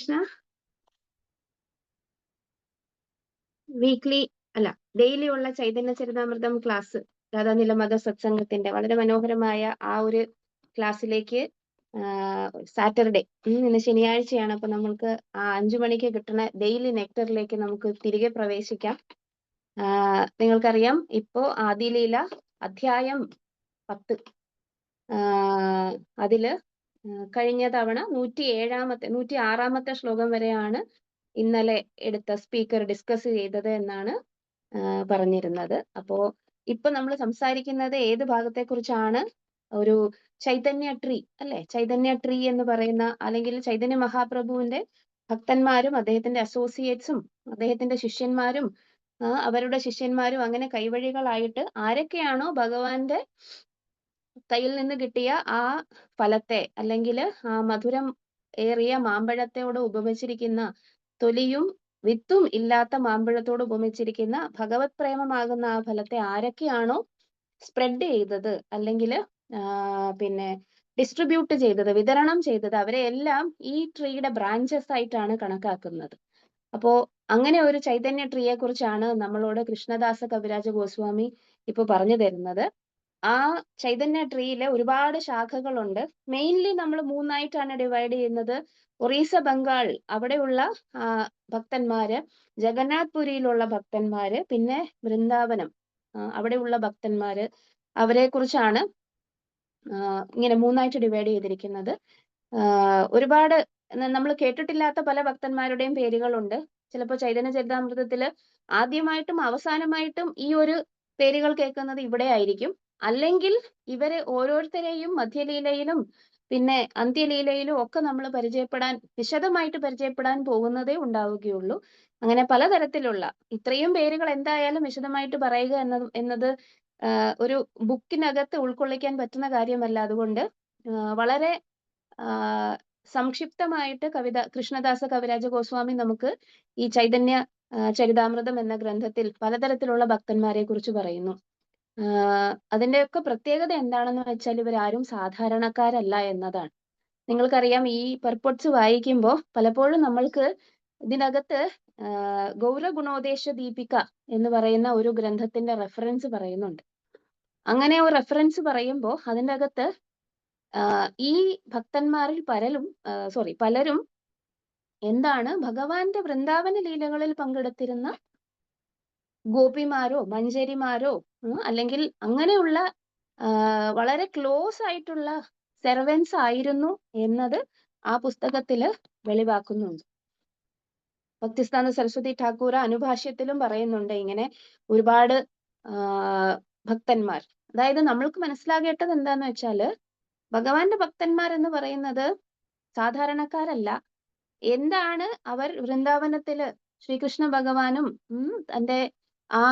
Krishna. Weekly അല്ല, daily ഉള്ള Chaitanya Charitamritam class രാധാനിലമത സത്സംഗത്തിന്റെ വളരെ മനോഹരമായ ആ ഒരു ക്ലാസ്സിലേക്ക് സാറ്റർഡേ, ഇന്ന് ശനിയാഴ്ചയാണ്. അപ്പൊ നമ്മൾക്ക് ആ 5 മണിക്ക് കിട്ടുന്ന ഡെയിലി നെക്ടറിലേക്ക് നമുക്ക് തിരികെ പ്രവേശിക്കാം. നിങ്ങൾക്കറിയാം, ഇപ്പോ ആദിലീല അധ്യായം 10 അതില് കഴിഞ്ഞ തവണ 106-ാമത്തെ ശ്ലോകം വരെയാണ് ഇന്നലെ എടുത്ത സ്പീക്കർ ഡിസ്കസ് ചെയ്തത് എന്നാണ് പറഞ്ഞിരുന്നത്. അപ്പോ ഇപ്പൊ നമ്മൾ സംസാരിക്കുന്നത് ഏത് ഭാഗത്തെ കുറിച്ചാണ്? ഒരു ചൈതന്യ ട്രീ അല്ലെ? ചൈതന്യ ട്രീ എന്ന് പറയുന്ന, അല്ലെങ്കിൽ ചൈതന്യ മഹാപ്രഭുവിന്റെ ഭക്തന്മാരും അദ്ദേഹത്തിന്റെ അസോസിയേറ്റ്സും അദ്ദേഹത്തിന്റെ ശിഷ്യന്മാരും അവരുടെ ശിഷ്യന്മാരും അങ്ങനെ കൈവഴികളായിട്ട് ആരൊക്കെയാണോ ഭഗവാന്റെ കയ്യിൽ നിന്ന് കിട്ടിയ ആ ഫലത്തെ, അല്ലെങ്കിൽ ആ മധുരം ഏറിയ മാമ്പഴത്തോട് ഉപമിച്ചിരിക്കുന്ന, തൊലിയും വിത്തും ഇല്ലാത്ത മാമ്പഴത്തോട് ഉപമിച്ചിരിക്കുന്ന ഭഗവത് പ്രേമമാകുന്ന ആ ഫലത്തെ ആരൊക്കെയാണോ സ്പ്രെഡ് ചെയ്തത്, അല്ലെങ്കിൽ പിന്നെ ഡിസ്ട്രിബ്യൂട്ട് ചെയ്തത്, വിതരണം ചെയ്തത്, അവരെ എല്ലാം ഈ ട്രീയുടെ ബ്രാഞ്ചസ് ആയിട്ടാണ് കണക്കാക്കുന്നത്. അപ്പോ അങ്ങനെ ഒരു ചൈതന്യ ട്രീയെ കുറിച്ചാണ് നമ്മളോട് കൃഷ്ണദാസ കവിരാജ ഗോസ്വാമി ഇപ്പൊ പറഞ്ഞു തരുന്നത്. ആ ചൈതന്യ ട്രീയില് ഒരുപാട് ശാഖകളുണ്ട്. മെയിൻലി നമ്മൾ 3ആയിട്ടാണ് ഡിവൈഡ് ചെയ്യുന്നത്. ഒറീസ, ബംഗാൾ അവിടെയുള്ള ഭക്തന്മാര്, ജഗന്നാഥ് പുരിയിലുള്ള ഭക്തന്മാര്, പിന്നെ വൃന്ദാവനം അവിടെയുള്ള ഭക്തന്മാര്, അവരെ കുറിച്ചാണ് ഇങ്ങനെ 3ആയിട്ട് ഡിവൈഡ് ചെയ്തിരിക്കുന്നത്. ഒരുപാട് നമ്മൾ കേട്ടിട്ടില്ലാത്ത പല ഭക്തന്മാരുടെയും പേരുകളുണ്ട്. ചിലപ്പോൾ ചൈതന്യ ചരിതാമൃതത്തില് ആദ്യമായിട്ടും അവസാനമായിട്ടും ഈ ഒരു പേരുകൾ കേൾക്കുന്നത് ഇവിടെ ആയിരിക്കും. അല്ലെങ്കിൽ ഇവരെ ഓരോരുത്തരെയും മധ്യലീലയിലും പിന്നെ അന്ത്യലീലയിലും ഒക്കെ നമ്മൾ വിശദമായിട്ട് പരിചയപ്പെടാൻ പോകുന്നതേ ഉണ്ടാവുകയുള്ളൂ. അങ്ങനെ പലതരത്തിലുള്ള ഇത്രയും പേരുകൾ എന്തായാലും വിശദമായിട്ട് പറയുക എന്നത് ഒരു ബുക്കിനകത്ത് ഉൾക്കൊള്ളിക്കാൻ പറ്റുന്ന കാര്യമല്ല. അതുകൊണ്ട് വളരെ സംക്ഷിപ്തമായിട്ട് കൃഷ്ണദാസ കവിരാജ ഗോസ്വാമി നമുക്ക് ഈ ചൈതന്യ ചരിതാമൃതം എന്ന ഗ്രന്ഥത്തിൽ പലതരത്തിലുള്ള ഭക്തന്മാരെ കുറിച്ച് പറയുന്നു. അതിന്റെയൊക്കെ പ്രത്യേകത എന്താണെന്ന് വെച്ചാൽ ഇവരാരും സാധാരണക്കാരല്ല എന്നതാണ്. നിങ്ങൾക്കറിയാം, ഈ പർപ്പോട്സ് വായിക്കുമ്പോൾ പലപ്പോഴും നമ്മൾക്ക് ഇതിനകത്ത് ഗൗരഗുണോദേശ ദീപിക എന്ന് പറയുന്ന ഒരു ഗ്രന്ഥത്തിന്റെ റെഫറൻസ് പറയുന്നുണ്ട്. അങ്ങനെ ഒരു റെഫറൻസ് പറയുമ്പോൾ അതിൻ്റെ അകത്ത് ഈ ഭക്തന്മാരിൽ പലരും എന്താണ് ഭഗവാന്റെ വൃന്ദാവന ലീലകളിൽ പങ്കെടുത്തിരുന്ന ഗോപിമാരോ മഞ്ചരിമാരോ അല്ലെങ്കിൽ അങ്ങനെയുള്ള വളരെ ക്ലോസ് ആയിട്ടുള്ള സെർവൻസ് ആയിരുന്നു എന്നത് ആ പുസ്തകത്തില് വെളിവാക്കുന്നുണ്ട്. ഭക്തിസ്ഥാന സരസ്വതി ഠാക്കൂർ അനുഭാഷ്യത്തിലും പറയുന്നുണ്ട് ഇങ്ങനെ ഒരുപാട് ഭക്തന്മാർ. അതായത് നമ്മൾക്ക് മനസ്സിലാകേണ്ടത് എന്താന്ന് വെച്ചാല്, ഭഗവാന്റെ ഭക്തന്മാർ എന്ന് പറയുന്നത് സാധാരണക്കാരല്ല. എന്താണ് അവർ വൃന്ദാവനത്തില് ശ്രീകൃഷ്ണ ഭഗവാനും തന്റെ ആ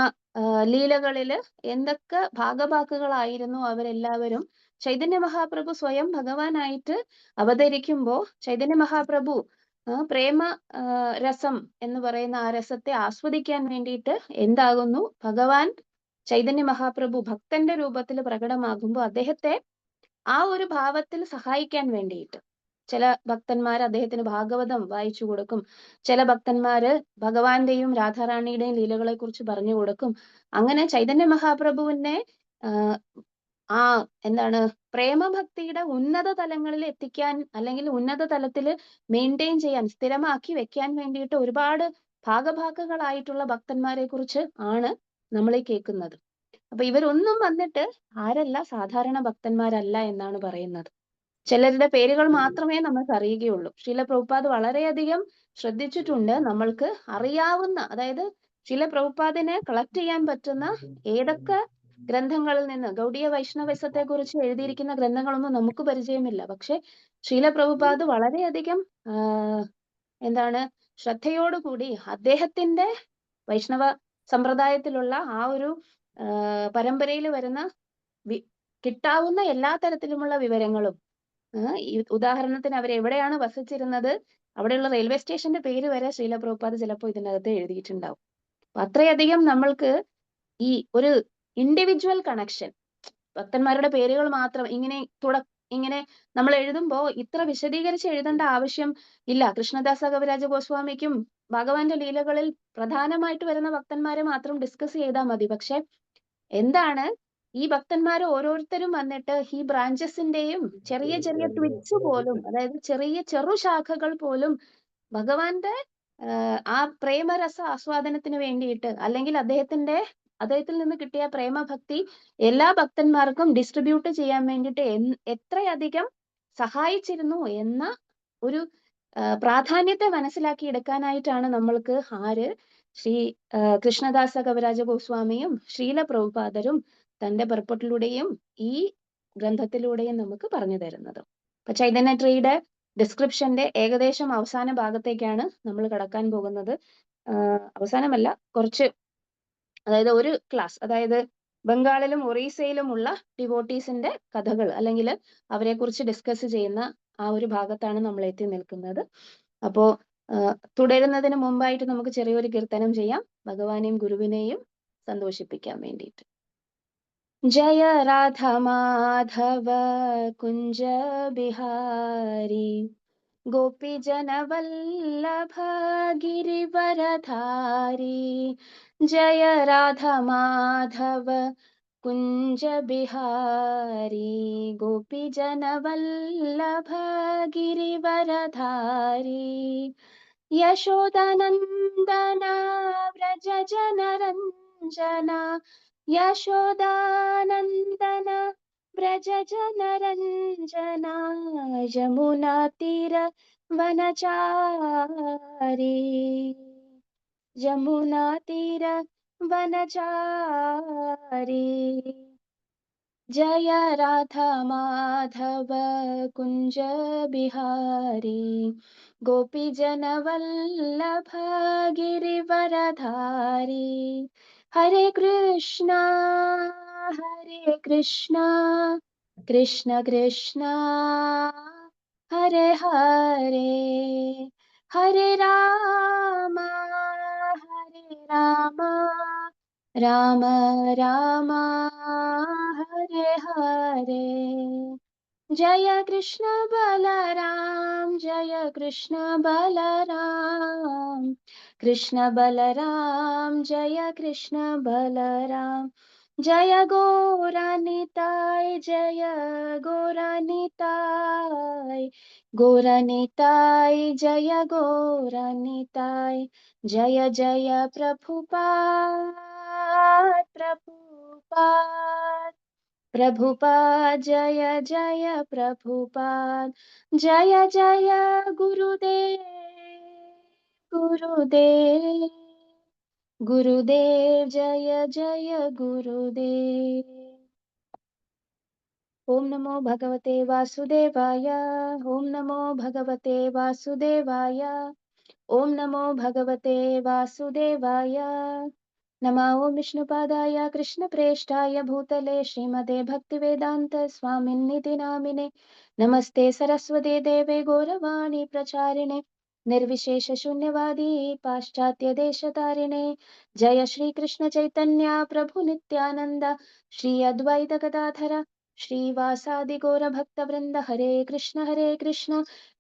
ലീലകളില് എന്തൊക്കെ ഭാഗഭാക്കുകളായിരുന്നു അവരെല്ലാവരും. ചൈതന്യ മഹാപ്രഭു സ്വയം ഭഗവാനായിട്ട് അവതരിക്കുമ്പോ ചൈതന്യ മഹാപ്രഭു പ്രേമ രസം എന്ന് പറയുന്ന ആ രസത്തെ ആസ്വദിക്കാൻ വേണ്ടിയിട്ട് എന്താകുന്നു, ഭഗവാൻ ചൈതന്യ മഹാപ്രഭു ഭക്തന്റെ രൂപത്തിൽ പ്രകടമാകുമ്പോൾ അദ്ദേഹത്തെ ആ ഒരു ഭാവത്തിൽ സഹായിക്കാൻ വേണ്ടിയിട്ട് ചില ഭക്തന്മാർ അദ്ദേഹത്തിന് ഭാഗവതം വായിച്ചു കൊടുക്കും. ചില ഭക്തന്മാര് ഭഗവാന്റെയും രാധാറാണിയുടെയും ലീലകളെ കുറിച്ച് പറഞ്ഞു കൊടുക്കും. അങ്ങനെ ചൈതന്യ മഹാപ്രഭുവിനെ എന്താണ് പ്രേമഭക്തിയുടെ ഉന്നത തലങ്ങളിൽ എത്തിക്കാൻ, അല്ലെങ്കിൽ ഉന്നത തലത്തിൽ മെയിൻറ്റെയിൻ ചെയ്യാൻ, സ്ഥിരമാക്കി വെക്കാൻ വേണ്ടിയിട്ട് ഒരുപാട് ഭാഗഭാക്കുകളായിട്ടുള്ള ഭക്തന്മാരെ കുറിച്ച് ആണ് നമ്മൾ ഈ കേൾക്കുന്നത്. അപ്പൊ ഇവരൊന്നും വന്നിട്ട് ആരല്ല, സാധാരണ ഭക്തന്മാരല്ല എന്നാണ് പറയുന്നത്. ചിലരുടെ പേരുകൾ മാത്രമേ നമുക്ക് അറിയുകയുള്ളൂ. ശ്രീല പ്രഭുപാദ് വളരെയധികം ശ്രദ്ധിച്ചിട്ടുണ്ട്. നമ്മൾക്ക് അറിയാവുന്ന, അതായത് ശ്രീല പ്രഭുപാദിനെ കളക്ട് ചെയ്യാൻ പറ്റുന്ന ഏതൊക്കെ ഗ്രന്ഥങ്ങളിൽ നിന്ന്, ഗൗഡീയ വൈഷ്ണവസത്തെ കുറിച്ച് എഴുതിയിരിക്കുന്ന ഗ്രന്ഥങ്ങളൊന്നും നമുക്ക് പരിചയമില്ല. പക്ഷെ ശ്രീല പ്രഭുപാദ് വളരെയധികം ശ്രദ്ധയോടുകൂടി അദ്ദേഹത്തിന്റെ വൈഷ്ണവ സമ്പ്രദായത്തിലുള്ള ആ ഒരു പരമ്പരയിൽ വരുന്ന കിട്ടാവുന്ന എല്ലാ തരത്തിലുമുള്ള വിവരങ്ങളും, ഉദാഹരണത്തിന് അവർ എവിടെയാണ് വസിച്ചിരുന്നത്, അവിടെയുള്ള റെയിൽവേ സ്റ്റേഷന്റെ പേര് വരെ ശ്രീല പ്രഭുപാദ് ചിലപ്പോൾ ഇതിനകത്ത് എഴുതിയിട്ടുണ്ടാവും. അത്രയധികം നമ്മൾക്ക് ഈ ഒരു ഇൻഡിവിജ്വൽ കണക്ഷൻ, ഭക്തന്മാരുടെ പേരുകൾ മാത്രം ഇങ്ങനെ ഇങ്ങനെ നമ്മൾ എഴുതുമ്പോ ഇത്ര വിശദീകരിച്ച് എഴുതേണ്ട ആവശ്യം ഇല്ല. കൃഷ്ണദാസ കവിരാജ ഗോസ്വാമിക്കും ഭഗവാന്റെ ലീലകളിൽ പ്രധാനമായിട്ട് വരുന്ന ഭക്തന്മാരെ മാത്രം ഡിസ്കസ് ചെയ്താൽ മതി. പക്ഷെ എന്താണ് ഈ ഭക്തന്മാർ ഓരോരുത്തരും വന്നിട്ട് ഈ ബ്രാഞ്ചസിന്റെയും ചെറിയ ചെറിയ ട്വിറ്റ്സ് പോലും, അതായത് ചെറിയ ചെറു ശാഖകൾ പോലും ഭഗവാന്റെ ആ പ്രേമരസ ആസ്വാദനത്തിന് വേണ്ടിയിട്ട്, അല്ലെങ്കിൽ അദ്ദേഹത്തിൽ നിന്ന് കിട്ടിയ പ്രേമഭക്തി എല്ലാ ഭക്തന്മാർക്കും ഡിസ്ട്രിബ്യൂട്ട് ചെയ്യാൻ വേണ്ടിയിട്ട് എത്രയധികം സഹായിച്ചിരുന്നു എന്ന ഒരു പ്രാധാന്യത്തെ മനസ്സിലാക്കി എടുക്കാനായിട്ടാണ് നമ്മൾക്ക് ശ്രീ കൃഷ്ണദാസ കവിരാജ ഗോസ്വാമിയും ശ്രീല പ്രഭുപാദരും തന്റെ പുറപ്പെട്ടിലൂടെയും ഈ ഗ്രന്ഥത്തിലൂടെയും നമുക്ക് പറഞ്ഞു തരുന്നത്. അപ്പൊ ചൈതന്യ ട്രീയുടെ ഡിസ്ക്രിപ്ഷന്റെ ഏകദേശം അവസാന ഭാഗത്തേക്കാണ് നമ്മൾ കടക്കാൻ പോകുന്നത്. അവസാനമല്ല, കുറച്ച്, അതായത് ഒരു ക്ലാസ്, അതായത് ബംഗാളിലും ഒറീസയിലുമുള്ള ഡിവോട്ടീസിന്റെ കഥകൾ അല്ലെങ്കിൽ അവരെ കുറിച്ച് ഡിസ്കസ് ചെയ്യുന്ന ആ ഒരു ഭാഗത്താണ് നമ്മൾ എത്തി നിൽക്കുന്നത്. അപ്പോ തുടരുന്നതിന് മുമ്പായിട്ട് നമുക്ക് ചെറിയൊരു കീർത്തനം ചെയ്യാം, ഭഗവാനെയും ഗുരുവിനെയും സന്തോഷിപ്പിക്കാൻ വേണ്ടിയിട്ട്. ജയ രാധ മാധവ കുഞ്ച ബിഹാരി गोपी जन वल्लभ गिरिवरधारी जय राधा माधव कुंज बिहारी गोपी जन वल्लभ गिरिवरधारी यशोदानंदना व्रज जन रंजना यशोदानंदना व्रज जन रंजना यमुना तीर वनचारी यमुना तीर वनचारी जय राधा माधव कुंज बिहारी गोपी जन वल्लभ गिरिवरधारी हरे कृष्णा कृष्ण कृष्ण हरे हरे हरे राम राम राम हरे हरे जय कृष्ण बलराम कृष्ण बलराम जय कृष्ण बलराम जय गौरानिताय गौरानिताय जय गौरानिताय जय जय प्रभुपाद जय जय प्रभुपाद जय जय गुरुदेव जय जय गुरुदेव। ओम नमो भगवते वासुदेवाय ओम नमो भगवते वासुदेवाय ओम नमो भगवते वासुदेवाय नमः। ओम विष्णुपादाय कृष्णप्रेष्ठाय भूतले श्रीमते भक्तिवेदांत स्वामिन्निति नामिने नमस्ते सरस्वते देवे गौरवाणी प्रचारिणे निर्विशेष शून्यवादी पाश्चात्य देशतारिणे जय श्री कृष्ण चैतन्य प्रभु नित्यानंद श्री अद्वैत गदाधर श्रीवासादि गौर भक्त वृंद हरे कृष्ण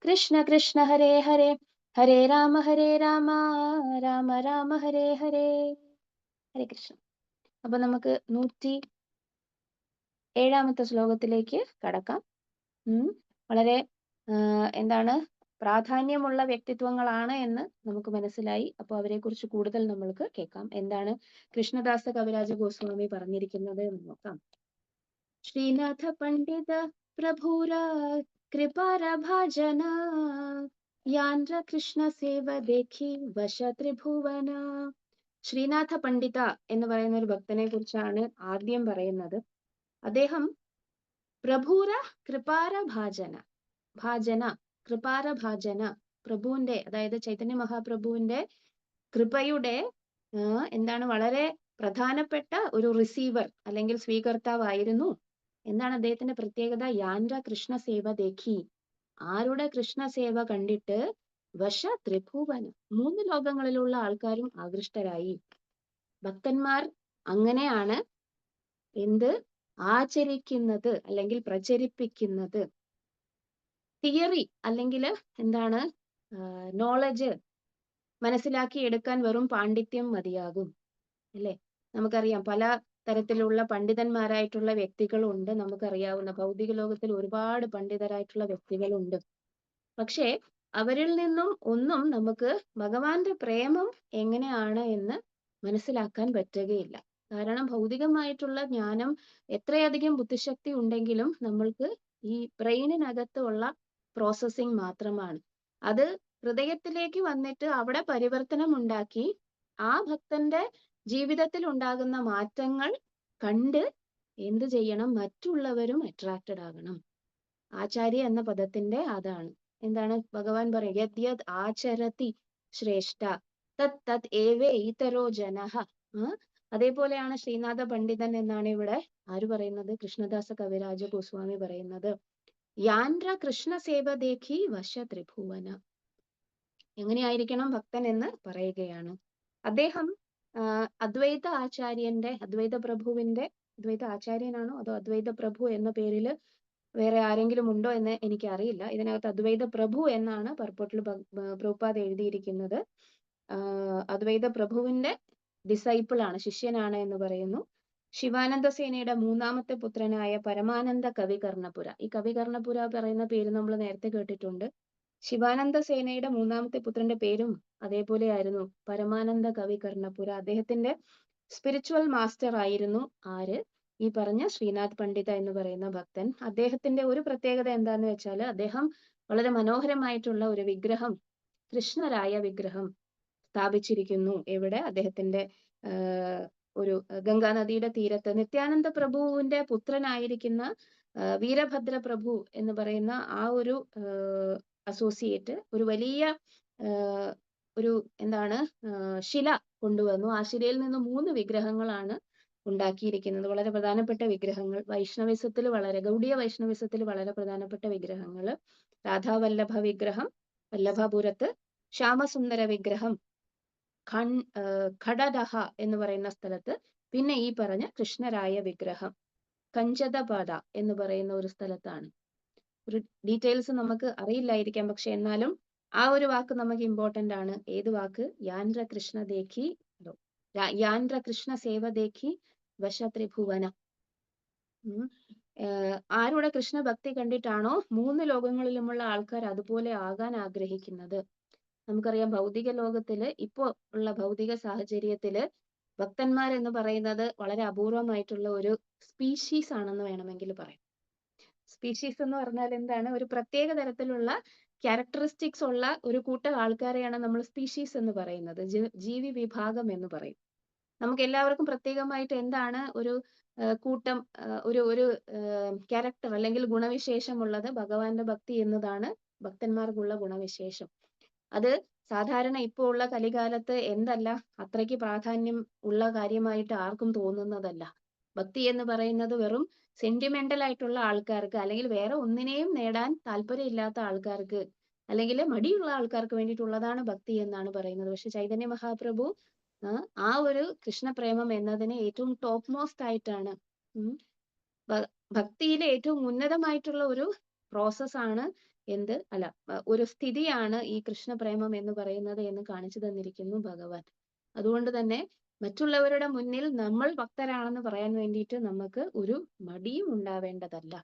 कृष्ण कृष्ण हरे हरे हरे राम राम राम हरे हरे ഹരേ കൃഷ്ണ. അപ്പൊ നമുക്ക് 107ാമത്തെ ശ്ലോകത്തിലേക്ക് കടക്കാം. വളരെ എന്താണ് പ്രാധാന്യമുള്ള വ്യക്തിത്വങ്ങളാണ് എന്ന് നമുക്ക് മനസ്സിലായി. അപ്പോൾ അവരെ കുറിച്ച് കൂടുതൽ നമ്മൾക്ക് കേൾക്കാം. എന്താണ് കൃഷ്ണദാസ കവിരാജ ഗോസ്വാമി പറഞ്ഞിരിക്കുന്നത് എന്ന് നോക്കാം. ശ്രീനാഥ പണ്ഡിത പ്രഭുര കൃപാര ഭാജന യാന്ദ്ര കൃഷ്ണ സേവ ദേഖി വശ ത്രിഭുവന. ശ്രീനാഥ പണ്ഡിത എന്ന് പറയുന്ന ഒരു ഭക്തനെ കുറിച്ചാണ് ആദ്യം പറയുന്നത്. അദ്ദേഹം പ്രഭുര കൃപാര ഭാജന പ്രഭുവിന്റെ, അതായത് ചൈതന്യ മഹാപ്രഭുവിന്റെ കൃപയുടെ എന്താണ് വളരെ പ്രധാനപ്പെട്ട ഒരു റിസീവർ അല്ലെങ്കിൽ സ്വീകർത്താവായിരുന്നു. എന്താണ് അദ്ദേഹത്തിന്റെ പ്രത്യേകത? യാൻഡ കൃഷ്ണ സേവ ദേഖി, ആരുടെ കൃഷ്ണ സേവ കണ്ടിട്ട് വശ ത്രിഭുവനം, 3 ലോകങ്ങളിലുള്ള ആൾക്കാരും ആകൃഷ്ടരായി. ഭക്തന്മാർ അങ്ങനെയാണ് ആചരിക്കുന്നത് അല്ലെങ്കിൽ പ്രചരിപ്പിക്കുന്നത്. തിയറി അല്ലെങ്കിൽ എന്താണ് നോളജ് മനസ്സിലാക്കി എടുക്കാൻ വെറും പാണ്ഡിത്യം മതിയാകും അല്ലേ? നമുക്കറിയാം പല തരത്തിലുള്ള പണ്ഡിതന്മാരായിട്ടുള്ള വ്യക്തികളുണ്ട്. നമുക്കറിയാവുന്ന ഭൗതിക ലോകത്തിൽ ഒരുപാട് പണ്ഡിതരായിട്ടുള്ള വ്യക്തികളുണ്ട്. പക്ഷേ അവരിൽ നിന്നും ഒന്നും നമുക്ക് ഭഗവാന്റെ പ്രേമം എങ്ങനെയാണ് എന്ന് മനസ്സിലാക്കാൻ പറ്റുകയില്ല. കാരണം ഭൗതികമായിട്ടുള്ള ജ്ഞാനം എത്രയധികം ബുദ്ധിശക്തി ഉണ്ടെങ്കിലും നമ്മൾക്ക് ഈ ബ്രെയിനിനകത്ത് ഉള്ള പ്രോസസ്സിംഗ് മാത്രമാണ്. അത് ഹൃദയത്തിലേക്ക് വന്നിട്ട് അവിടെ പരിവർത്തനം ഉണ്ടാക്കി ആ ഭക്തന്റെ ജീവിതത്തിൽ ഉണ്ടാകുന്ന മാറ്റങ്ങൾ കണ്ട് എന്ത് ചെയ്യണം? മറ്റുള്ളവരും അട്രാക്റ്റഡ് ആകണം. ആചാര്യ എന്ന പദത്തിന്റെ അതാണ്. എന്താണ് ഭഗവാൻ പറയുക? യത് യത് ആചരതി ശ്രേഷ്ഠ തത് തത് ഏവേ ഇതരോ ജനഃ. അതേപോലെയാണ് ശ്രീനാഥ പണ്ഡിതൻ എന്നാണ് ഇവിടെ ആര് പറയുന്നത്? കൃഷ്ണദാസ കവിരാജ ഗോസ്വാമി പറയുന്നത്. യാൻഡ്ര കൃഷ്ണ സേവ ദേഖി വശ ത്രിഭുവന. എങ്ങനെയായിരിക്കണം ഭക്തൻ എന്ന് പറയുകയാണ്. അദ്ദേഹം അദ്വൈത ആചാര്യന്റെ, അദ്വൈത പ്രഭുവിന്റെ, അദ്വൈത ആചാര്യനാണോ അതോ അദ്വൈത പ്രഭു എന്ന പേരില് വേറെ ആരെങ്കിലും ഉണ്ടോ എന്ന് എനിക്ക് അറിയില്ല. ഇതിനകത്ത് അദ്വൈത പ്രഭു എന്നാണ് പർപ്പോട്ടിൽ പ്രഭുപാദ് എഴുതിയിരിക്കുന്നത്. അദ്വൈത പ്രഭുവിന്റെ ഡിസൈപ്പിൾ ആണ്, ശിഷ്യനാണ് എന്ന് പറയുന്നു. ശിവാനന്ദ സേനയുടെ മൂന്നാമത്തെ പുത്രനായ പരമാനന്ദ കവി കർണപുര. ഈ കവി കർണപുര പറയുന്ന പേര് നമ്മൾ നേരത്തെ കേട്ടിട്ടുണ്ട്. ശിവാനന്ദ സേനയുടെ മൂന്നാമത്തെ പുത്രന്റെ പേരും അതേപോലെ ആയിരുന്നു, പരമാനന്ദ കവി കർണപുര. അദ്ദേഹത്തിന്റെ സ്പിരിച്വൽ മാസ്റ്റർ ആയിരുന്നു ആര്? ഈ പറഞ്ഞ ശ്രീനാഥ് പണ്ഡിത എന്ന് പറയുന്ന ഭക്തൻ. അദ്ദേഹത്തിന്റെ ഒരു പ്രത്യേകത എന്താന്ന് വെച്ചാൽ അദ്ദേഹം വളരെ മനോഹരമായിട്ടുള്ള ഒരു വിഗ്രഹം, കൃഷ്ണരായ വിഗ്രഹം സ്ഥാപിച്ചിരിക്കുന്നു. എവിടെ? അദ്ദേഹത്തിന്റെ ഒരു ഗംഗാ നദിയുടെ തീരത്ത്. നിത്യാനന്ദ പ്രഭുവിന്റെ പുത്രനായിരിക്കുന്ന വീരഭദ്ര പ്രഭു എന്ന് പറയുന്ന ആ ഒരു അസോസിയേറ്റ് ഒരു വലിയ ഒരു എന്താണ് ശില കൊണ്ടുവന്നു. ആ ശിലയിൽ നിന്ന് 3 വിഗ്രഹങ്ങളാണ് ഉണ്ടാക്കിയിരിക്കുന്നത്. വളരെ പ്രധാനപ്പെട്ട വിഗ്രഹങ്ങൾ. വൈഷ്ണവിസത്തിൽ വളരെ, ഗൗഡിയ വൈഷ്ണവിസത്തിൽ വളരെ പ്രധാനപ്പെട്ട വിഗ്രഹങ്ങൾ. രാധാവല്ലഭ വിഗ്രഹം വല്ലഭപുരത്ത്, ശ്യാമസുന്ദര വിഗ്രഹം ഖഡദഹ എന്ന് പറയുന്ന സ്ഥലത്ത്, പിന്നെ ഈ പറഞ്ഞ കൃഷ്ണരായ വിഗ്രഹം കഞ്ചദപാത എന്ന് പറയുന്ന ഒരു സ്ഥലത്താണ്. ഒരു ഡീറ്റെയിൽസ് നമുക്ക് അറിയില്ലായിരിക്കാം, പക്ഷെ എന്നാലും ആ ഒരു വാക്ക് നമുക്ക് ഇമ്പോർട്ടന്റ് ആണ്. ഏത് വാക്ക്? യാൻഡ്ര കൃഷ്ണ ദേഖി, യാൻഡ്ര കൃഷ്ണ സേവ ദേഖി വശ ത്രിഭുവന. ആരുടെ കൃഷ്ണഭക്തി കണ്ടിട്ടാണോ 3 ലോകങ്ങളിലുമുള്ള ആൾക്കാർ അതുപോലെ ആകാൻ ആഗ്രഹിക്കുന്നത്? നമുക്കറിയാം ഭൗതിക ലോകത്തില് ഇപ്പോ ഉള്ള ഭൗതിക സാഹചര്യത്തില് ഭക്തന്മാർ എന്ന് പറയുന്നത് വളരെ അപൂർവമായിട്ടുള്ള ഒരു സ്പീഷീസ് ആണെന്ന് വേണമെങ്കിൽ പറയാം. സ്പീഷീസ് എന്ന് പറഞ്ഞാൽ എന്താണ്? ഒരു പ്രത്യേക തരത്തിലുള്ള ക്യാരക്ടറിസ്റ്റിക്സ് ഉള്ള ഒരു കൂട്ടം ആൾക്കാരെയാണ് നമ്മൾ സ്പീഷീസ് എന്ന് പറയുന്നത്, ജീവി വിഭാഗം എന്ന് പറയും. നമുക്ക് എല്ലാവർക്കും പ്രത്യേകമായിട്ട് എന്താണ് ഒരു കൂട്ടം ഒരു ഒരു ക്യാരക്ടർ അല്ലെങ്കിൽ ഗുണവിശേഷം ഉള്ളത്? ഭഗവാന്റെ ഭക്തി എന്നതാണ് ഭക്തന്മാർക്കുള്ള ഗുണവിശേഷം. അത് സാധാരണ ഇപ്പോൾ ഉള്ള കലികാലത്ത് എന്തല്ല അത്രയ്ക്ക് പ്രാധാന്യം ഉള്ള കാര്യമായിട്ട് ആർക്കും തോന്നുന്നതല്ല. ഭക്തി എന്ന് പറയുന്നത് വെറും സെന്റിമെന്റൽ ആയിട്ടുള്ള ആൾക്കാർക്ക്, അല്ലെങ്കിൽ വേറെ ഒന്നിനെയും നേടാൻ താല്പര്യമില്ലാത്ത ആൾക്കാർക്ക്, അല്ലെങ്കിൽ മടിയുള്ള ആൾക്കാർക്ക് വേണ്ടിയിട്ടുള്ളതാണ് ഭക്തി എന്നാണ് പറയുന്നത്. പക്ഷെ ചൈതന്യ മഹാപ്രഭു ആ ഒരു കൃഷ്ണപ്രേമം എന്നതിനെ ഏറ്റവും ടോപ്പ് മോസ്റ്റ് ആയിട്ടാണ്, ഭക്തിയിലെ ഏറ്റവും ഉന്നതമായിട്ടുള്ള ഒരു പ്രോസസ്സാണ് എന്ത് അല്ല ഒരു സ്ഥിതിയാണ് ഈ കൃഷ്ണപ്രേമം എന്ന് പറയുന്നത് എന്ന് കാണിച്ചു തന്നിരിക്കുന്നു ഭഗവാൻ. അതുകൊണ്ട് തന്നെ മറ്റുള്ളവരുടെ മുന്നിൽ നമ്മൾ ഭക്തരാണെന്ന് പറയാൻ വേണ്ടിയിട്ട് നമുക്ക് ഒരു മടിയും ഉണ്ടാവേണ്ടതല്ല.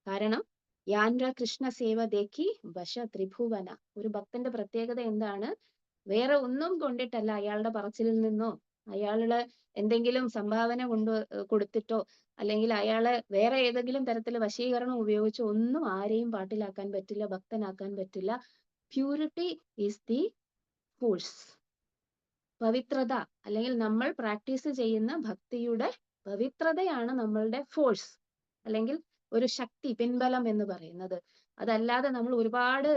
കാരണം യാൻഡ്ര കൃഷ്ണ സേവ ദേഖി വശ ത്രിഭുവന. ഒരു ഭക്തന്റെ പ്രത്യേകത എന്താണ്? വേറെ ഒന്നും കൊണ്ടിട്ടല്ല, അയാളുടെ പറച്ചിലിൽ നിന്നോ അയാളുടെ എന്തെങ്കിലും സംഭാവന കൊടുത്തിട്ടോ അല്ലെങ്കിൽ അയാളെ വേറെ ഏതെങ്കിലും തരത്തിൽ വശീകരണം ഉപയോഗിച്ചോ ഒന്നും ആരെയും പാട്ടിലാക്കാൻ പറ്റില്ല, ഭക്തനാക്കാൻ പറ്റില്ല. Purity is the force. പവിത്രത അല്ലെങ്കിൽ നമ്മൾ പ്രാക്ടീസ് ചെയ്യുന്ന ഭക്തിയുടെ പവിത്രതയാണ് നമ്മളുടെ ഫോഴ്സ് അല്ലെങ്കിൽ ഒരു ശക്തി, പിൻബലം എന്ന് പറയുന്നത്. അതല്ലാതെ നമ്മൾ ഒരുപാട്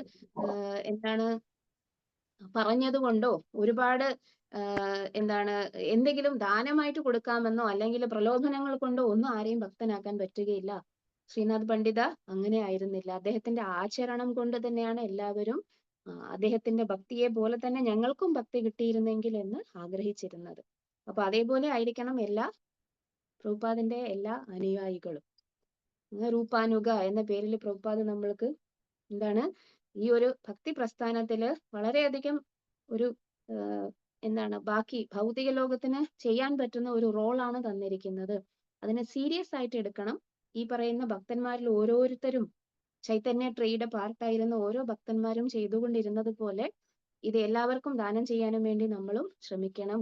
എന്താണ് പറഞ്ഞത് കൊണ്ടോ ഒരുപാട് എന്താണ് എന്തെങ്കിലും ദാനമായിട്ട് കൊടുക്കാമെന്നോ അല്ലെങ്കിൽ പ്രലോഭനങ്ങൾ കൊണ്ടോ ഒന്നും ആരെയും ഭക്തനാക്കാൻ പറ്റുകയില്ല. ശ്രീനാഥ് പണ്ഡിത അങ്ങനെ ആയിരുന്നില്ല. അദ്ദേഹത്തിന്റെ ആചരണം കൊണ്ട് തന്നെയാണ് എല്ലാവരും അദ്ദേഹത്തിന്റെ ഭക്തിയെ പോലെ തന്നെ ഞങ്ങൾക്കും ഭക്തി കിട്ടിയിരുന്നെങ്കിൽ എന്ന് ആഗ്രഹിച്ചിരുന്നത്. അപ്പൊ അതേപോലെ ആയിരിക്കണം എല്ലാ പ്രഭുപാദിന്റെ എല്ലാ അനുയായികളും. റൂപാനുഗ എന്ന പേരിൽ പ്രഭുപാദ് നമ്മൾക്ക് എന്താണ് ഈ ഒരു ഭക്തി പ്രസ്ഥാനത്തില് വളരെയധികം ഒരു എന്താണ് ബാക്കി ഭൗതിക ലോകത്തിന് ചെയ്യാൻ പറ്റുന്ന ഒരു റോളാണ് തന്നിരിക്കുന്നത്. അതിനെ സീരിയസ് ആയിട്ട് എടുക്കണം. ഈ പറയുന്ന ഭക്തന്മാരിൽ ഓരോരുത്തരും ചൈതന്യ ട്രീയുടെ പാർട്ടായിരുന്ന ഓരോ ഭക്തന്മാരും ചെയ്തുകൊണ്ടിരുന്നത് പോലെ ഇത് എല്ലാവർക്കും ദാനം ചെയ്യാനും വേണ്ടി നമ്മളും ശ്രമിക്കണം.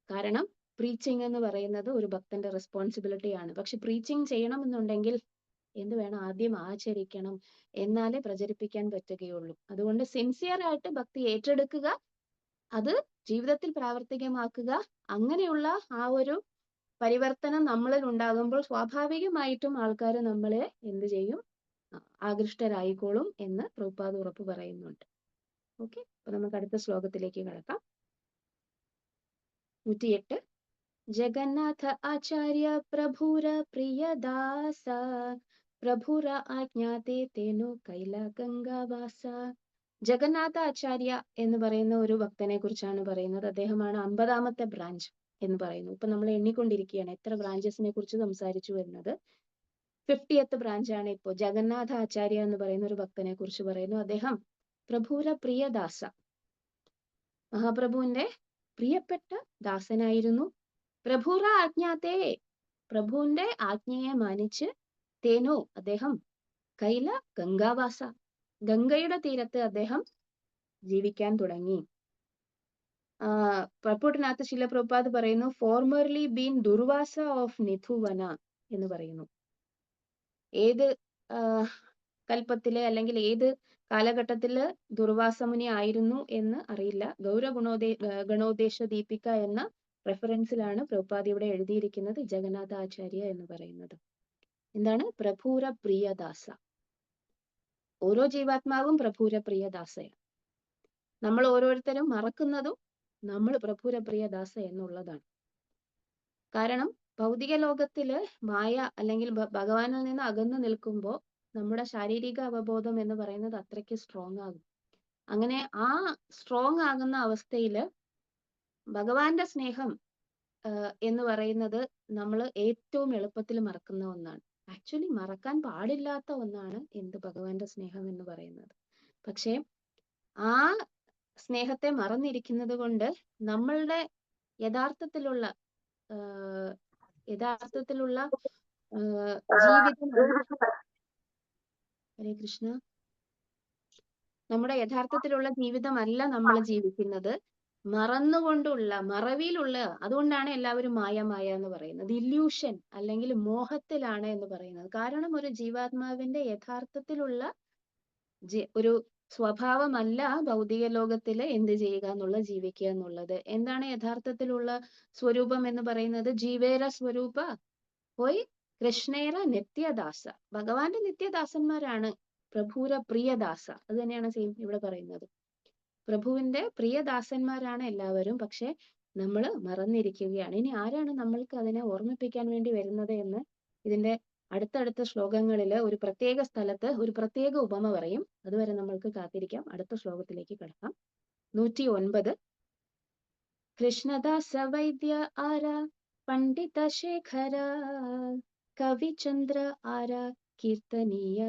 കാരണം പ്രീച്ചിങ് എന്ന് പറയുന്നത് ഒരു ഭക്തന്റെ റെസ്പോൺസിബിലിറ്റി ആണ്. പക്ഷെ പ്രീച്ചിങ് ചെയ്യണമെന്നുണ്ടെങ്കിൽ എന്ത് വേണം? ആദ്യം ആചരിക്കണം. എന്നാലേ പ്രചരിപ്പിക്കാൻ പറ്റുകയുള്ളൂ. അതുകൊണ്ട് സിൻസിയർ ആയിട്ട് ഭക്തി ഏറ്റെടുക്കുക, അത് ജീവിതത്തിൽ പ്രാവർത്തികമാക്കുക. അങ്ങനെയുള്ള ആ ഒരു പരിവർത്തനം നമ്മളിൽ ഉണ്ടാകുമ്പോൾ സ്വാഭാവികമായിട്ടും ആൾക്കാർ നമ്മളെ എന്ത് ചെയ്യും? ആകൃഷ്ടരായിക്കോളും എന്ന് പ്രഭുപാദ് ഉറപ്പ് പറയുന്നുണ്ട്. ഓക്കെ, അപ്പൊ നമുക്ക് അടുത്ത ശ്ലോകത്തിലേക്ക് കടക്കാം. 108. ജഗന്നാഥ ആചാര്യ പ്രഭുര പ്രിയദാസ പ്രഭുര ആജ്ഞാതേ തേനു കൈല ഗംഗാവാസ. ജഗന്നാഥ ആചാര്യ എന്ന് പറയുന്ന ഒരു ഭക്തനെ കുറിച്ചാണ് പറയുന്നത്. അദ്ദേഹമാണ് 50ാമത്തെ ബ്രാഞ്ച് എന്ന് പറയുന്നു. ഇപ്പൊ നമ്മൾ എണ്ണിക്കൊണ്ടിരിക്കുകയാണ് എത്ര ബ്രാഞ്ചസിനെ കുറിച്ച് സംസാരിച്ചു എന്നത്. 50th ബ്രാഞ്ചാണ് ഇപ്പോ. ജഗന്നാഥ ആചാര്യ എന്ന് പറയുന്ന ഒരു ഭക്തനെ കുറിച്ച് പറയുന്നു. അദ്ദേഹം പ്രഭുര പ്രിയദാസ, മഹാപ്രഭുവിന്റെ പ്രിയപ്പെട്ട ദാസനായിരുന്നു. പ്രഭുര ആജ്ഞാതേ, പ്രഭുവിന്റെ ആജ്ഞയെ മാനിച്ച്, തേനോ അദ്ദേഹം കൈല ഗംഗാവാസ, ഗംഗയുടെ തീരത്ത് അദ്ദേഹം ജീവിക്കാൻ തുടങ്ങി. പർപ്പൂട്ടിനകത്ത് ശില പ്രഭുപാദ് പറയുന്നു, ഫോർമർലി ബീൻ ദുർവാസ ഓഫ് നിധുവന എന്ന് പറയുന്നു. ഏത് കൽപ്പത്തിലെ അല്ലെങ്കിൽ ഏത് കാലഘട്ടത്തില് ദുർവാസമുനി ആയിരുന്നു എന്ന് അറിയില്ല. ഗണോദേശ ദീപിക എന്ന റെഫറൻസിലാണ് പ്രഭുപാദ് ഇവിടെ എഴുതിയിരിക്കുന്നത് ജഗന്നാഥ ആചാര്യ എന്ന് പറയുന്നത്. എന്താണ്? പ്രഭുര പ്രിയദാസ. ഓരോ ജീവാത്മാവും പ്രഭുര പ്രിയദാസയാണ്. നമ്മൾ ഓരോരുത്തരും മറക്കുന്നതും നമ്മൾ പ്രഭുര പ്രിയദാസ എന്നുള്ളതാണ്. കാരണം ഭൗതിക ലോകത്തില് മായ അല്ലെങ്കിൽ ഭഗവാനിൽ നിന്ന് അകന്നു നിൽക്കുമ്പോൾ നമ്മുടെ ശാരീരിക അവബോധം എന്ന് പറയുന്നത് അത്രയ്ക്ക് സ്ട്രോങ് ആകും. അങ്ങനെ ആ സ്ട്രോങ് ആകുന്ന അവസ്ഥയില് ഭഗവാന്റെ സ്നേഹം എന്ന് പറയുന്നത് നമ്മൾ ഏറ്റവും എളുപ്പത്തിൽ മറക്കുന്ന ഒന്നാണ്. ആക്ച്വലി മറക്കാൻ പാടില്ലാത്ത ഒന്നാണ് എന്ത്? ഭഗവാന്റെ സ്നേഹം എന്ന് പറയുന്നത്. പക്ഷെ ആ സ്നേഹത്തെ മറന്നിരിക്കുന്നത് കൊണ്ട് നമ്മളുടെ യഥാർത്ഥത്തിലുള്ള ജീവിതം, ഹരേ കൃഷ്ണ, നമ്മുടെ യഥാർത്ഥത്തിലുള്ള ജീവിതമല്ല നമ്മൾ ജീവിക്കുന്നത്, മറന്നുകൊണ്ടുള്ള, മറവിയിലുള്ള. അതുകൊണ്ടാണ് എല്ലാവരും മായ എന്ന് പറയുന്നത്. ഇല്യൂഷൻ അല്ലെങ്കിൽ മോഹത്തിലാണ് എന്ന് പറയുന്നത്. കാരണം ഒരു ജീവാത്മാവിന്റെ യഥാർത്ഥത്തിലുള്ള ഒരു സ്വഭാവമല്ല ഭൗതിക ലോകത്തില് എന്ത് ചെയ്യുക എന്നുള്ള, ജീവിക്കുക എന്നുള്ളത്. എന്താണ് യഥാർത്ഥത്തിലുള്ള സ്വരൂപം എന്ന് പറയുന്നത്? ജീവേര സ്വരൂപ പോയി കൃഷ്ണേര നിത്യദാസ. ഭഗവാന്റെ നിത്യദാസന്മാരാണ് പ്രഭുര പ്രിയദാസ. അത് തന്നെയാണ് സെയിം ഇവിടെ പറയുന്നത്. പ്രഭുവിന്റെ പ്രിയദാസന്മാരാണ് എല്ലാവരും. പക്ഷെ നമ്മൾ മറന്നിരിക്കുകയാണ്. ഇനി ആരാണ് നമ്മൾക്ക് അതിനെ ഓർമ്മിപ്പിക്കാൻ വേണ്ടി വരുന്നത് എന്ന് ഇതിന്റെ അടുത്തടുത്ത ശ്ലോകങ്ങളില് ഒരു പ്രത്യേക സ്ഥലത്ത് ഒരു പ്രത്യേക ഉപമ പറയും. അതുവരെ നമ്മൾക്ക് കാത്തിരിക്കാം. അടുത്ത ശ്ലോകത്തിലേക്ക് കടക്കാം. 109. കൃഷ്ണദാസ വൈദ്യ ആര പണ്ഡിത ശേഖര കവിചന്ദ്ര ആര കീർത്തനീയ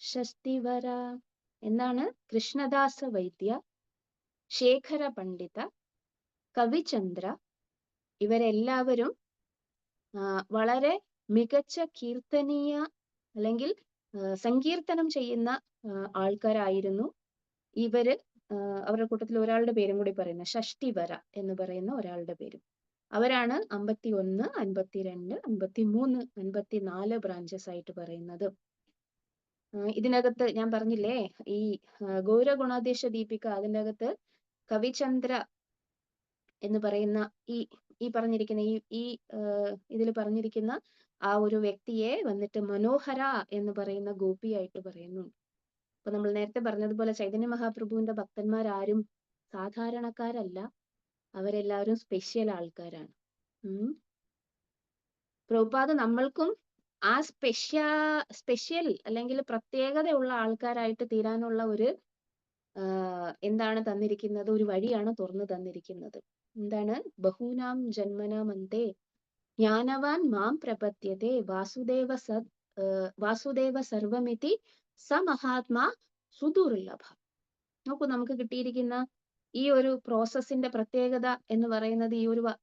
ഷഷ്ടിവര. എന്നാണ്? കൃഷ്ണദാസ വൈദ്യ, ശേഖര പണ്ഡിത, കവിചന്ദ്ര, ഇവരെല്ലാവരും വളരെ മികച്ച കീർത്തനീയ അല്ലെങ്കിൽ സങ്കീർത്തനം ചെയ്യുന്ന ആൾക്കാരായിരുന്നു. ഇവര് അവരുടെ കൂട്ടത്തിൽ ഒരാളുടെ പേരും കൂടി പറയുന്നത് ഷഷ്ടിവര എന്ന് പറയുന്ന ഒരാളുടെ പേരും. അവരാണ് 51, 52, 53, 54 ബ്രാഞ്ചസ് ആയിട്ട് പറയുന്നത്. ഇതിനകത്ത് ഞാൻ പറഞ്ഞില്ലേ ഈ ഗൗരഗുണാദേശ ദീപിക, അതിൻ്റെ അകത്ത് കവിചന്ദ്ര എന്ന് പറയുന്ന ഈ പറഞ്ഞിരിക്കുന്ന ഈ ഇതിൽ പറഞ്ഞിരിക്കുന്ന ആ ഒരു വ്യക്തിയെ വന്നിട്ട് മനോഹര എന്ന് പറയുന്ന ഗോപിയായിട്ട് പറയുന്നു. അപ്പൊ നമ്മൾ നേരത്തെ പറഞ്ഞതുപോലെ ചൈതന്യ മഹാപ്രഭുവിന്റെ ഭക്തന്മാരാരും സാധാരണക്കാരല്ല, അവരെല്ലാവരും സ്പെഷ്യൽ ആൾക്കാരാണ്. പ്രഭുപാദ് നമ്മൾക്കും ആ സ്പെഷ്യൽ അല്ലെങ്കിൽ പ്രത്യേകതയുള്ള ആൾക്കാരായിട്ട് തീരാനുള്ള ഒരു എന്താണ് തന്നിരിക്കുന്നത്? ഒരു വഴിയാണ് തുറന്നു തന്നിരിക്കുന്നത്. എന്താണ്? ബഹൂനാം ജന്മനാമന്തേ ജ്ഞാനവാൻ മാം പ്രപദ്യത്തെ വാസുദേവ സർവമിതി സ മഹാത്മാ സുദുർലഭ. നോക്കൂ, നമുക്ക് കിട്ടിയിരിക്കുന്ന ഈ ഒരു പ്രോസസ്സിന്റെ പ്രത്യേകത എന്ന് പറയുന്നത്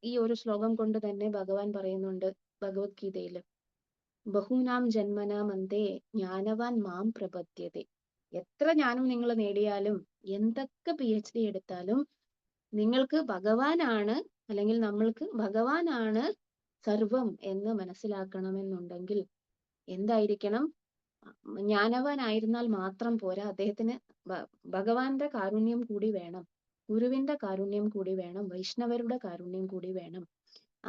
ഈ ഒരു ശ്ലോകം കൊണ്ട് തന്നെ ഭഗവാൻ പറയുന്നുണ്ട് ഭഗവത്ഗീതയില്. ബഹൂനാം ജന്മനാം അന്തേ ജ്ഞാനവാൻ മാം പ്രപദ്യത്തെ. എത്ര ജ്ഞാനം നിങ്ങൾ നേടിയാലും എന്തൊക്കെ PhD എടുത്താലും നിങ്ങൾക്ക് ഭഗവാനാണ്, അല്ലെങ്കിൽ നമ്മൾക്ക് ഭഗവാനാണ് സർവം എന്ന് മനസ്സിലാക്കണമെന്നുണ്ടെങ്കിൽ എന്തായിരിക്കണം? ജ്ഞാനവാനായിരുന്നാൽ മാത്രം പോരാ, അദ്ദേഹത്തിന് ഭഗവാന്റെ കാരുണ്യം കൂടി വേണം, ഗുരുവിന്റെ കാരുണ്യം കൂടി വേണം, വൈഷ്ണവരുടെ കാരുണ്യം കൂടി വേണം.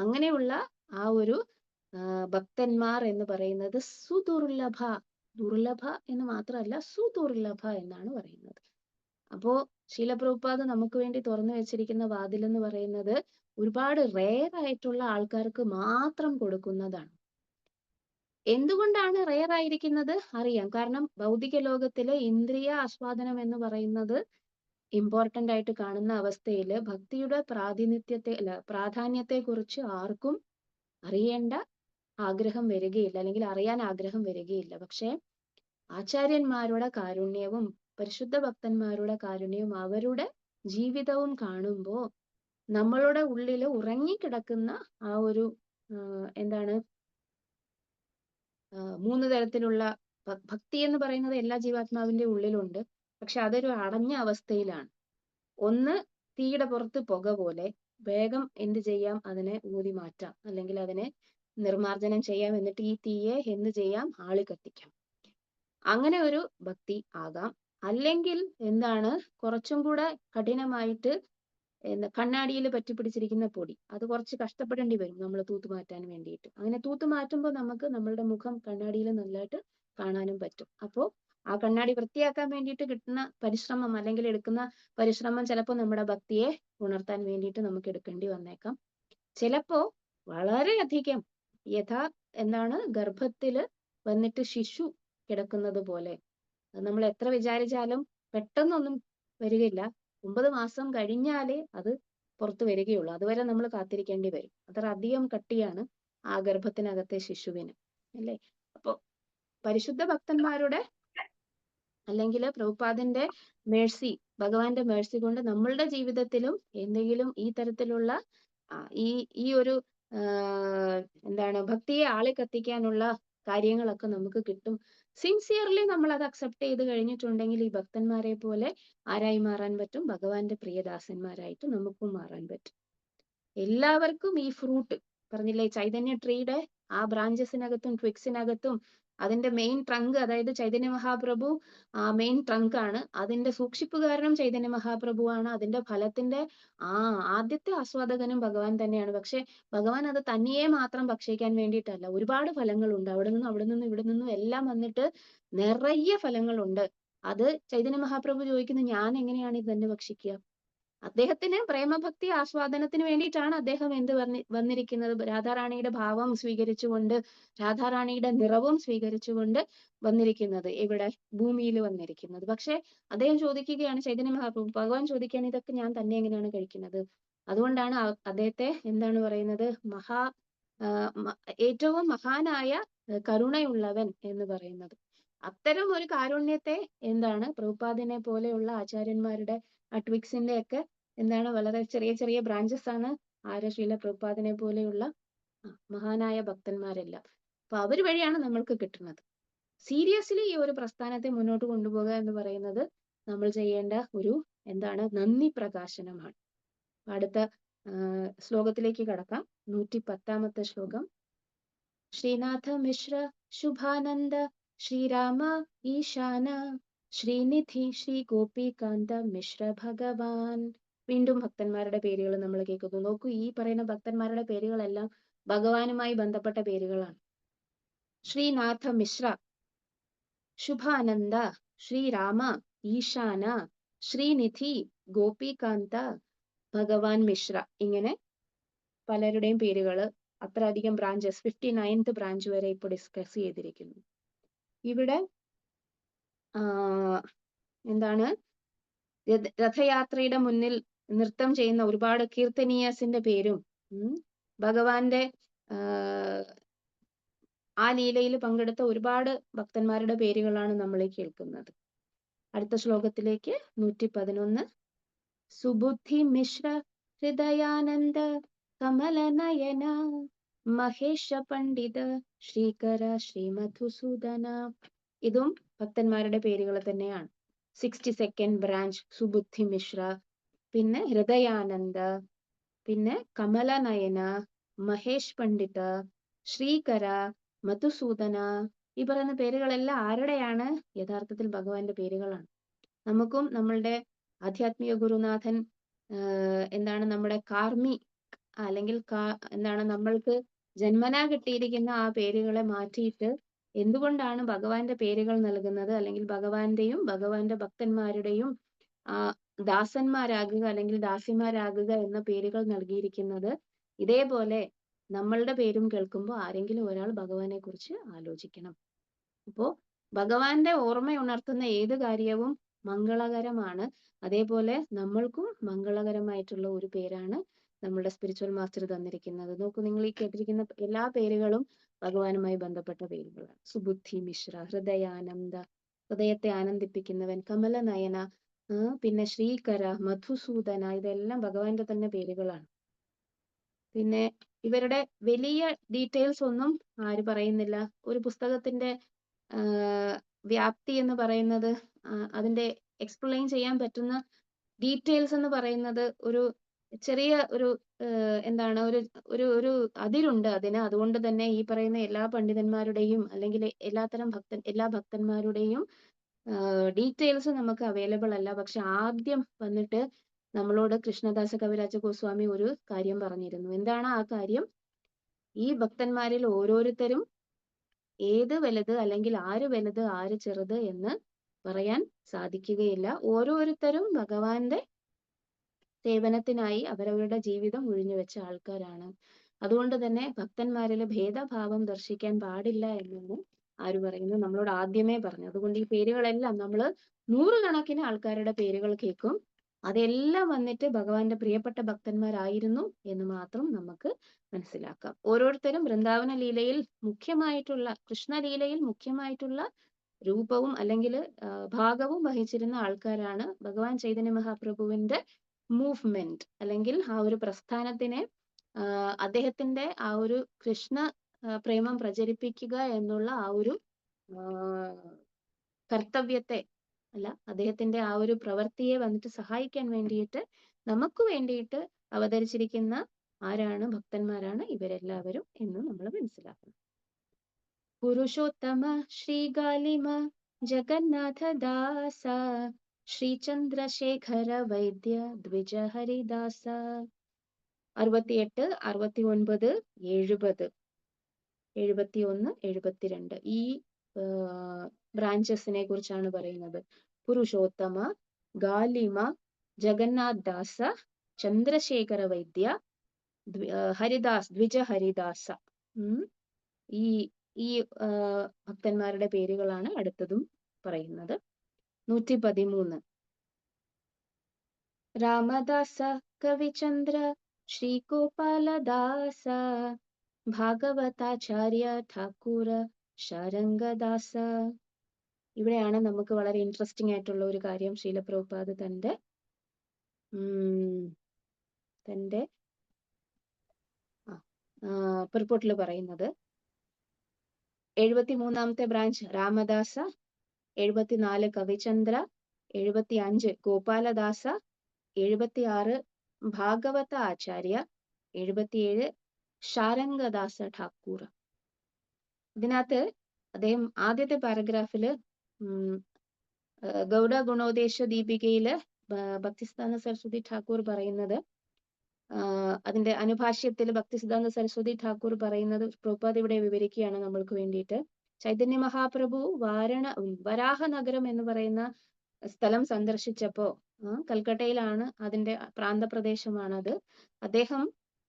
അങ്ങനെയുള്ള ആ ഒരു ഭക്തന്മാർ എന്ന് പറയുന്നത് സുദുർലഭ. ദുർലഭ എന്ന് മാത്രമല്ല, സുദുർലഭ എന്നാണ് പറയുന്നത്. അപ്പോ ശീലപ്രഭുപാദ് നമുക്ക് വേണ്ടി തുറന്നു വെച്ചിരിക്കുന്ന വാതിൽ എന്ന് പറയുന്നത് ഒരുപാട് റെയർ ആയിട്ടുള്ള ആൾക്കാർക്ക് മാത്രം കൊടുക്കുന്നതാണ്. എന്തുകൊണ്ടാണ് റെയർ ആയിരിക്കുന്നത്? അറിയാം. കാരണം ഭൗതിക ലോകത്തിലെ ഇന്ദ്രിയ ആസ്വാദനം എന്ന് പറയുന്നത് ഇമ്പോർട്ടന്റ് ആയിട്ട് കാണുന്ന അവസ്ഥയിൽ ഭക്തിയുടെ പ്രാധാന്യത്തെ കുറിച്ച് ആർക്കും അറിയേണ്ട ആഗ്രഹം വരികയില്ല, അല്ലെങ്കിൽ അറിയാൻ ആഗ്രഹം വരികയില്ല. പക്ഷെ ആചാര്യന്മാരുടെ കാരുണ്യവും പരിശുദ്ധ ഭക്തന്മാരുടെ കാരുണ്യവും അവരുടെ ജീവിതവും കാണുമ്പോൾ നമ്മളുടെ ഉള്ളിൽ ഉറങ്ങിക്കിടക്കുന്ന ആ ഒരു എന്താണ്, മൂന്ന് തരത്തിലുള്ള ഭക്തി എന്ന് പറയുന്നത് എല്ലാ ജീവാത്മാവിന്റെ ഉള്ളിലുണ്ട്. പക്ഷെ അതൊരു അടഞ്ഞ അവസ്ഥയിലാണ്. ഒന്ന്, തീയുടെ പുറത്ത് പുക പോലെ വേഗം എന്ത് ചെയ്യാം? അതിനെ ഊതി മാറ്റാം, അല്ലെങ്കിൽ അതിനെ നിർമാർജനം ചെയ്യാം. എന്നിട്ട് ഈ തീയെ എന്ത് ചെയ്യാം? ആളി കത്തിക്കാം. അങ്ങനെ ഒരു ഭക്തി ആകാം. അല്ലെങ്കിൽ എന്താണ്, കുറച്ചും കൂടെ കഠിനമായിട്ട് കണ്ണാടിയിൽ പറ്റിപ്പിടിച്ചിരിക്കുന്ന പൊടി, അത് കുറച്ച് കഷ്ടപ്പെടേണ്ടി വരും നമ്മൾ തൂത്തുമാറ്റാൻ വേണ്ടിയിട്ട്. അങ്ങനെ തൂത്തുമാറ്റുമ്പോൾ നമുക്ക് നമ്മളുടെ മുഖം കണ്ണാടിയിൽ നല്ലതായിട്ട് കാണാനും പറ്റും. അപ്പോൾ ആ കണ്ണാടി വൃത്തിയാക്കാൻ വേണ്ടിയിട്ട് കിട്ടുന്ന പരിശ്രമം, അല്ലെങ്കിൽ എടുക്കുന്ന പരിശ്രമം ചിലപ്പോൾ നമ്മുടെ ഭക്തിയെ ഉണർത്താൻ വേണ്ടിയിട്ട് നമുക്ക് എടുക്കേണ്ടി വന്നേക്കാം. ചിലപ്പോ വളരെയധികം എന്താണ്, ഗർഭത്തില് വന്നിട്ട് ശിശു കിടക്കുന്നത് പോലെ നമ്മൾ എത്ര വിചാരിച്ചാലും പെട്ടെന്നൊന്നും വരികയില്ല. 9 മാസം കഴിഞ്ഞാലേ അത് പുറത്തു വരികയുള്ളൂ. അതുവരെ നമ്മൾ കാത്തിരിക്കേണ്ടി വരും. അത്ര അധികം കട്ടിയാണ് ആ ഗർഭത്തിനകത്തെ ശിശുവിന്, അല്ലേ? അപ്പൊ പരിശുദ്ധ ഭക്തന്മാരുടെ, അല്ലെങ്കിൽ പ്രഭുപാദിന്റെ മേഴ്സി, ഭഗവാന്റെ മേഴ്സി കൊണ്ട് നമ്മളുടെ ജീവിതത്തിലും എന്തെങ്കിലും ഈ തരത്തിലുള്ള ഈ ഒരു എന്താണ്, ഭക്തിയെ ആളെ കത്തിക്കാനുള്ള കാര്യങ്ങളൊക്കെ നമുക്ക് കിട്ടും. സിൻസിയർലി നമ്മൾ അത് അക്സെപ്റ്റ് ചെയ്ത് കഴിഞ്ഞിട്ടുണ്ടെങ്കിൽ ഈ ഭക്തന്മാരെ പോലെ ആരായി മാറാൻ പറ്റും? ഭഗവാന്റെ പ്രിയദാസന്മാരായിട്ട് നമുക്കും മാറാൻ പറ്റും. എല്ലാവർക്കും ഈ ഫ്രൂട്ട് പറഞ്ഞില്ലേ, ചൈതന്യ ട്രീയുടെ ആ ബ്രാഞ്ചസിനകത്തും ട്വിക്സിനകത്തും അതിന്റെ മെയിൻ ട്രങ്ക്, അതായത് ചൈതന്യ മഹാപ്രഭു ആ മെയിൻ ട്രങ്ക് ആണ്. അതിന്റെ സൂക്ഷിപ്പുകാരനും ചൈതന്യ മഹാപ്രഭുവാണ്. അതിന്റെ ഫലത്തിന്റെ ആദ്യത്തെ ആസ്വാദകനും ഭഗവാൻ തന്നെയാണ്. പക്ഷെ ഭഗവാൻ അത് തന്നെയെ മാത്രം ഭക്ഷിക്കാൻ വേണ്ടിയിട്ടല്ല, ഒരുപാട് ഫലങ്ങളുണ്ട്. അവിടെ നിന്നും ഇവിടെ നിന്നും എല്ലാം വന്നിട്ട് നിറയെ ഫലങ്ങളുണ്ട്. അത് ചൈതന്യ മഹാപ്രഭു ചോദിക്കുന്നു, ഞാൻ എങ്ങനെയാണ് ഇത് തന്നെ ഭക്ഷിക്കുക? അദ്ദേഹത്തിന് പ്രേമഭക്തി ആസ്വാദനത്തിന് വേണ്ടിയിട്ടാണ് അദ്ദേഹം വന്നിരിക്കുന്നത്. രാധാറാണിയുടെ ഭാവം സ്വീകരിച്ചുകൊണ്ട്, രാധാറാണിയുടെ നിറവും സ്വീകരിച്ചുകൊണ്ട് വന്നിരിക്കുന്നത്, ഇവിടെ ഭൂമിയിൽ വന്നിരിക്കുന്നത്. പക്ഷെ അദ്ദേഹം ചോദിക്കുകയാണ്, ചൈതന്യ മഹാപ്രഭു ഭഗവാൻ ചോദിക്കുകയാണ്, ഇതൊക്കെ ഞാൻ തന്നെ എങ്ങനെയാണ് കഴിക്കുന്നത്? അതുകൊണ്ടാണ് അദ്ദേഹത്തെ എന്താണ് പറയുന്നത്? ഏറ്റവും മഹാനായ കരുണയുള്ളവൻ എന്ന് പറയുന്നത്. അത്തരം ഒരു കാരുണ്യത്തെ എന്താണ്, പ്രഭുപാദിനെ പോലെയുള്ള ആചാര്യന്മാരുടെ ട്വിക്സിന്റെ ഒക്കെ എന്താണ്, വളരെ ചെറിയ ചെറിയ ബ്രാഞ്ചസ് ആണ് ശീല പ്രഭുപാദിനെ പോലെയുള്ള മഹാനായ ഭക്തന്മാരെല്ലാം. അപ്പൊ അവർ വഴിയാണ് നമ്മൾക്ക് കിട്ടുന്നത്. സീരിയസ്ലി ഈ ഒരു പ്രസ്ഥാനത്തെ മുന്നോട്ട് കൊണ്ടുപോകുക എന്ന് പറയുന്നത് നമ്മൾ ചെയ്യേണ്ട ഒരു എന്താണ്, നന്ദി പ്രകാശനമാണ്. അടുത്ത ശ്ലോകത്തിലേക്ക് കടക്കാം. 110 ശ്ലോകം. ശ്രീനാഥ മിശ്ര ശുഭാനന്ദ ശ്രീരാമ ഈശാന ശ്രീനിധി ശ്രീ ഗോപികാന്ത മിശ്ര ഭഗവാൻ. വീണ്ടും ഭക്തന്മാരുടെ പേരുകൾ നമ്മൾ കേൾക്കുന്നു. നോക്കൂ, ഈ പറയുന്ന ഭക്തന്മാരുടെ പേരുകളെല്ലാം ഭഗവാനുമായി ബന്ധപ്പെട്ട പേരുകളാണ്. ശ്രീനാഥ മിശ്ര, ശുഭാനന്ദ, ശ്രീരാമ, ഈശാന, ശ്രീനിധി, ഗോപികാന്ത, ഭഗവാൻ മിശ്ര. ഇങ്ങനെ പലരുടെയും പേരുകൾ, അത്രയധികം ബ്രാഞ്ചസ്, 59th ബ്രാഞ്ച് വരെ ഇപ്പോൾ ഡിസ്കസ് ചെയ്തിരിക്കുന്നു. ഇവിടെ എന്താണ്, രഥയാത്രയുടെ മുന്നിൽ നൃത്തം ചെയ്യുന്ന ഒരുപാട് കീർത്തനീയസിന്റെ പേരും ഭഗവാന്റെ ആ ലീലയിൽ പങ്കെടുത്ത ഒരുപാട് ഭക്തന്മാരുടെ പേരുകളാണ് നമ്മൾ കേൾക്കുന്നത്. അടുത്ത ശ്ലോകത്തിലേക്ക് 111. സുബുദ്ധി മിശ്ര ഹൃദയാനന്ദ കമലനയന മഹേഷ പണ്ഡിത ശ്രീകര ശ്രീമധുസൂദന. ഇതും ഭക്തന്മാരുടെ പേരുകൾ തന്നെയാണ്. 62nd ബ്രാഞ്ച് സുബുദ്ധി മിശ്ര, പിന്നെ ഹൃദയാനന്ദ, പിന്നെ കമലനയന, മഹേഷ് പണ്ഡിത, ശ്രീകര, മധുസൂദന. ഈ പറയുന്ന പേരുകളെല്ലാം ആരുടെയാണ്? യഥാർത്ഥത്തിൽ ഭഗവാന്റെ പേരുകളാണ്. നമുക്കും നമ്മളുടെ ആധ്യാത്മിക ഗുരുനാഥൻ എന്താണ് നമ്മുടെ കാർമി അല്ലെങ്കിൽ എന്താണ് നമ്മൾക്ക് ജന്മനാ കിട്ടിയിരിക്കുന്ന ആ പേരുകളെ മാറ്റിയിട്ട് എന്തുകൊണ്ടാണ് ഭഗവാന്റെ പേരുകൾ നൽകുന്നത്, അല്ലെങ്കിൽ ഭഗവാന്റെയും ഭഗവാന്റെ ഭക്തന്മാരുടെയും ദാസന്മാരാകുക അല്ലെങ്കിൽ ദാസിമാരാകുക എന്ന പേരുകൾ നൽകിയിരിക്കുന്നത്? ഇതേപോലെ നമ്മളുടെ പേരും കേൾക്കുമ്പോൾ ആരെങ്കിലും ഒരാൾ ഭഗവാനെ കുറിച്ച് ആലോചിക്കണം. അപ്പോ ഭഗവാന്റെ ഓർമ്മ ഉണർത്തുന്ന ഏത് കാര്യവും മംഗളകരമാണ്. അതേപോലെ നമ്മൾക്കും മംഗളകരമായിട്ടുള്ള ഒരു പേരാണ് നമ്മളുടെ സ്പിരിച്വൽ മാസ്റ്റർ തന്നിരിക്കുന്നത്. നോക്കൂ, നിങ്ങൾ ഈ കേട്ടിരിക്കുന്ന എല്ലാ പേരുകളും ഭഗവാനുമായി ബന്ധപ്പെട്ട പേരുകളാണ്. സുബുദ്ധി മിശ്ര, ഹൃദയാനന്ദ, ഹൃദയത്തെ ആനന്ദിപ്പിക്കുന്നവൻ, കമലനയന, പിന്നെ ശ്രീകര, മധുസൂദന, ഇതെല്ലാം ഭഗവാന്റെ തന്നെ പേരുകളാണ്. പിന്നെ ഇവരുടെ വലിയ ഡീറ്റെയിൽസ് ഒന്നും ആര് പറയുന്നില്ല. ഒരു പുസ്തകത്തിന്റെ വ്യാപ്തി എന്ന് പറയുന്നത്, അതിന്റെ എക്സ്പ്ലെയിൻ ചെയ്യാൻ പറ്റുന്ന ഡീറ്റെയിൽസ് എന്ന് പറയുന്നത് ഒരു ചെറിയ ഒരു എന്താണ് ഒരു ഒരു ഒരു അതിരുണ്ട് അതിന്. അതുകൊണ്ട് തന്നെ ഈ പറയുന്ന എല്ലാ പണ്ഡിതന്മാരുടെയും അല്ലെങ്കിൽ എല്ലാ ഭക്തന്മാരുടെയും ഡീറ്റെയിൽസ് നമുക്ക് അവൈലബിൾ അല്ല. പക്ഷെ ആദ്യം വന്നിട്ട് നമ്മളോട് കൃഷ്ണദാസ കവിരാജ ഗോസ്വാമി ഒരു കാര്യം പറഞ്ഞിരുന്നു. എന്താണ് ആ കാര്യം? ഈ ഭക്തന്മാരിൽ ഓരോരുത്തരും ഏത് വലുത് അല്ലെങ്കിൽ ആര് വലുത് ആര് ചെറുത് എന്ന് പറയാൻ സാധിക്കുകയില്ല. ഓരോരുത്തരും ഭഗവാന്റെ സേവനത്തിനായി അവരവരുടെ ജീവിതം ഒഴിഞ്ഞുവെച്ച ആൾക്കാരാണ്. അതുകൊണ്ട് തന്നെ ഭക്തന്മാരിലെ ഭേദഭാവം ദർശിക്കാൻ പാടില്ല എന്നാണ് ആര് പറയുന്നു? നമ്മളോട് ആദ്യമേ പറഞ്ഞു. അതുകൊണ്ട് ഈ പേരുകളെല്ലാം നമ്മൾ നൂറുകണക്കിന് ആൾക്കാരുടെ പേരുകൾ കേൾക്കും. അതെല്ലാം വന്നിട്ട് ഭഗവാന്റെ പ്രിയപ്പെട്ട ഭക്തന്മാരായിരുന്നു എന്ന് മാത്രം നമുക്ക് മനസ്സിലാക്കാം. ഓരോരുത്തരും വൃന്ദാവന ലീലയിൽ മുഖ്യമായിട്ടുള്ള, കൃഷ്ണലീലയിൽ മുഖ്യമായിട്ടുള്ള രൂപവും അല്ലെങ്കിൽ ഭാഗവും വഹിച്ചിരുന്ന ആൾക്കാരാണ്. ഭഗവാൻ ചൈതന്യ മഹാപ്രഭുവിന്റെ മൂവ്മെന്റ് അല്ലെങ്കിൽ ആ ഒരു പ്രസ്ഥാനത്തിനെ, അദ്ദേഹത്തിന്റെ ആ ഒരു കൃഷ്ണ പ്രേമം പ്രചരിപ്പിക്കുക എന്നുള്ള ആ ഒരു കർത്തവ്യത്തെ അല്ല, അദ്ദേഹത്തിന്റെ ആ ഒരു പ്രവൃത്തിയെ വന്നിട്ട് സഹായിക്കാൻ വേണ്ടിയിട്ട് നമുക്ക് വേണ്ടിയിട്ട് അവതരിച്ചിരിക്കുന്ന ആരാണ്? ഭക്തന്മാരാണ് ഇവരെല്ലാവരും എന്ന് നമ്മൾ മനസ്സിലാക്കണം. പുരുഷോത്തമ ശ്രീഗാലിമ ജഗന്നാഥ ദാസ ശ്രീചന്ദ്രശേഖര വൈദ്യ ദ്വിജ ഹരിദാസ. 68, 69, 70, 71, 72 ഈ ബ്രാഞ്ചസിനെ കുറിച്ചാണ് പറയുന്നത്. പുരുഷോത്തമ, ഗാലിമ, ജഗന്നാഥ് ദാസ, ചന്ദ്രശേഖര വൈദ്യ, ഹരിദാസ്, ദ്വിജ ഹരിദാസ. ഈ ഈ ഭക്തന്മാരുടെ പേരുകളാണ് അടുത്തതും പറയുന്നത്. 113. രാമദാസ കവിചന്ദ്ര ശ്രീഗോപാലദാസ ഭാഗവതാചാര്യ ഠാക്കൂർ ശാരംഗദാസ. ഇവിടെയാണ് നമുക്ക് വളരെ ഇൻട്രസ്റ്റിംഗ് ആയിട്ടുള്ള ഒരു കാര്യം ശ്രീല പ്രഭുപാദ് തന്റെ പർപ്പോട്ടിൽ പറയുന്നത്. 73ാമത്തെ ബ്രാഞ്ച് രാമദാസ, 74 കവിചന്ദ്ര, 75 ഗോപാലദാസ, 76 ഭാഗവത ആചാര്യ, 77 ശാരംഗദാസ ഠാക്കൂർ. ഇതിനകത്ത് അദ്ദേഹം ആദ്യത്തെ പാരഗ്രാഫില് ഗൗഡ ഗുണോദേശ ദീപികയില് ഭക്തിസിദ്ധാന്ത സരസ്വതി ഠാക്കൂർ പറയുന്നത്, അതിന്റെ അനുഭാഷ്യത്തിൽ ഭക്തിസിദ്ധാന്ത സരസ്വതി ഠാക്കൂർ പറയുന്നത് പ്രഭുപാദ് ഇവിടെ വിവരിക്കുകയാണ് നമ്മൾക്ക് വേണ്ടിയിട്ട്. ചൈതന്യ മഹാപ്രഭു വരാഹ നഗരം എന്ന് പറയുന്ന സ്ഥലം സന്ദർശിച്ചപ്പോ, കൽക്കട്ടയിലാണ്, അതിന്റെ പ്രാന്തപ്രദേശമാണത്. അദ്ദേഹം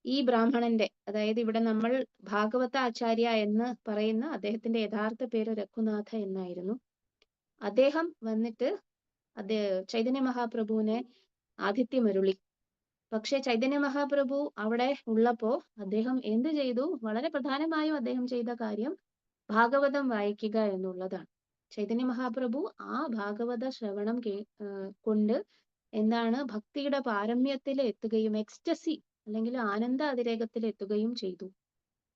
ഈ ബ്രാഹ്മണന്റെ, അതായത് ഇവിടെ നമ്മൾ ഭാഗവത ആചാര്യ എന്ന് പറയുന്ന അദ്ദേഹത്തിന്റെ യഥാർത്ഥ പേര് രഘുനാഥ എന്നായിരുന്നു. അദ്ദേഹം വന്നിട്ട് ചൈതന്യ മഹാപ്രഭുവിനെ ആതിഥ്യമരുളി. പക്ഷെ ചൈതന്യ മഹാപ്രഭു അവിടെ ഉള്ളപ്പോ അദ്ദേഹം എന്ത് ചെയ്തു? വളരെ പ്രധാനമായും അദ്ദേഹം ചെയ്ത കാര്യം ഭാഗവതം വായിക്കുക എന്നുള്ളതാണ്. ചൈതന്യ മഹാപ്രഭു ആ ഭാഗവത ശ്രവണം കൊണ്ട് എന്താണ് ഭക്തിയുടെ പാരമ്യത്തിൽ എത്തുകയും എക്സ്റ്റസി അല്ലെങ്കിൽ ആനന്ദ അതിരേകത്തിൽ എത്തുകയും ചെയ്തു.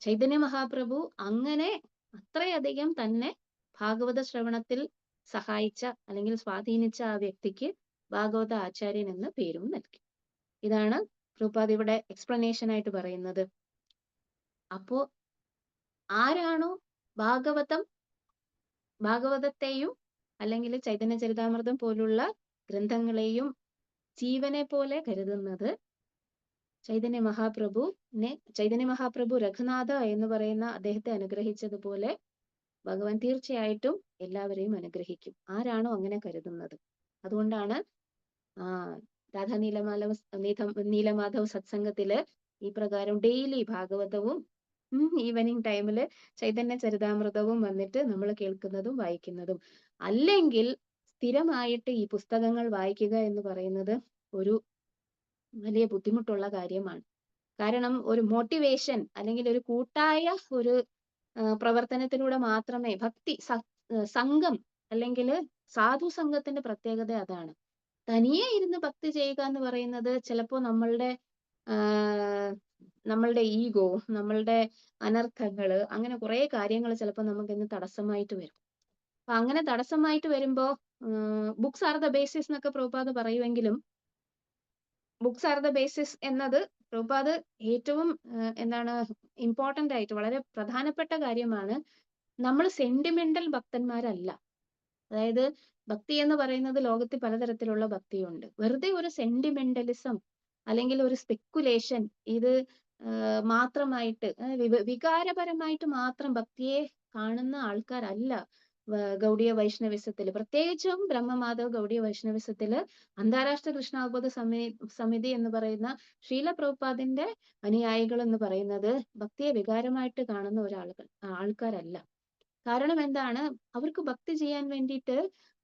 ചൈതന്യ മഹാപ്രഭു അങ്ങനെ അത്രയധികം തന്നെ ഭാഗവത ശ്രവണത്തിൽ സഹായിച്ച അല്ലെങ്കിൽ സ്വാധീനിച്ച ആ വ്യക്തിക്ക് ഭാഗവത ആചാര്യൻ എന്ന പേരും നൽകി. ഇതാണ് പ്രഭുപാദ് ഇവിടെ എക്സ്പ്ലനേഷൻ ആയിട്ട് പറയുന്നത്. അപ്പോ ആരാണോ ഭാഗവതത്തെയും അല്ലെങ്കിൽ ചൈതന്യ ചരിതാമൃതം പോലുള്ള ഗ്രന്ഥങ്ങളെയും ജീവനെ പോലെ കരുതുന്നത്, ചൈതന്യ മഹാപ്രഭു രഘുനാഥ എന്ന് പറയുന്ന അദ്ദേഹത്തെ അനുഗ്രഹിച്ചതുപോലെ ഭഗവാൻ തീർച്ചയായിട്ടും എല്ലാവരെയും അനുഗ്രഹിക്കും, ആരാണോ അങ്ങനെ കരുതുന്നത്. അതുകൊണ്ടാണ് രാധാ നീലമാധവ് സത്സംഗത്തില് ഈ പ്രകാരം ഡെയിലി ഭാഗവതവും ഈവനിങ് ടൈമില് ചൈതന്യ ചരിതാമൃതവും വന്നിട്ട് നമ്മൾ കേൾക്കുന്നതും വായിക്കുന്നതും. അല്ലെങ്കിൽ സ്ഥിരമായിട്ട് ഈ പുസ്തകങ്ങൾ വായിക്കുക എന്ന് പറയുന്നത് ഒരു വലിയ ബുദ്ധിമുട്ടുള്ള കാര്യമാണ്. കാരണം ഒരു മോട്ടിവേഷൻ അല്ലെങ്കിൽ ഒരു കൂട്ടായ ഒരു പ്രവർത്തനത്തിലൂടെ മാത്രമേ സംഘം അല്ലെങ്കിൽ സാധു സംഘത്തിന്റെ പ്രത്യേകത അതാണ്. തനിയെ ഇരുന്ന് ഭക്തി ചെയ്യുക എന്ന് പറയുന്നത് ചിലപ്പോ നമ്മളുടെ ഈഗോ, നമ്മളുടെ അനർത്ഥങ്ങള്, അങ്ങനെ കുറെ കാര്യങ്ങൾ ചിലപ്പോൾ നമുക്ക് ഇന്ന് തടസ്സമായിട്ട് വരും. അപ്പൊ അങ്ങനെ തടസ്സമായിട്ട് വരുമ്പോ ബുക്സ് ആർ ദ ബേസിസ് എന്നൊക്കെ പ്രഭുപാദ് പറയുമെങ്കിലും ബുക്സ് ആർ ദ ബേസിസ് എന്നത് പ്രഭുപാദ് ഏറ്റവും ഇമ്പോർട്ടന്റ് ആയിട്ട് വളരെ പ്രധാനപ്പെട്ട കാര്യമാണ്. നമ്മൾ സെന്റിമെന്റൽ ഭക്തന്മാരല്ല. അതായത് ഭക്തി എന്ന് പറയുന്നത് ലോകത്തിൽ പലതരത്തിലുള്ള ഭക്തിയുണ്ട്. വെറുതെ ഒരു സെന്റിമെന്റലിസം അല്ലെങ്കിൽ ഒരു സ്പെക്കുലേഷൻ ഇത് മാത്രമായിട്ട് വികാരപരമായിട്ട് മാത്രം ഭക്തിയെ കാണുന്ന ആൾക്കാരല്ല ഗൗഡിയ വൈഷ്ണവിസത്തില്. പ്രത്യേകിച്ചും ബ്രഹ്മമാധവ് ഗൗഡിയ വൈഷ്ണവിസത്തില് അന്താരാഷ്ട്ര കൃഷ്ണാവബോധ സമിതി എന്ന് പറയുന്ന ശ്രീല പ്രഭുപാദിന്റെ അനുയായികൾ എന്ന് പറയുന്നത് ഭക്തിയെ വികാരമായിട്ട് കാണുന്ന ആൾക്കാരല്ല. കാരണം എന്താണ്? അവർക്ക് ഭക്തി ചെയ്യാൻ വേണ്ടിയിട്ട്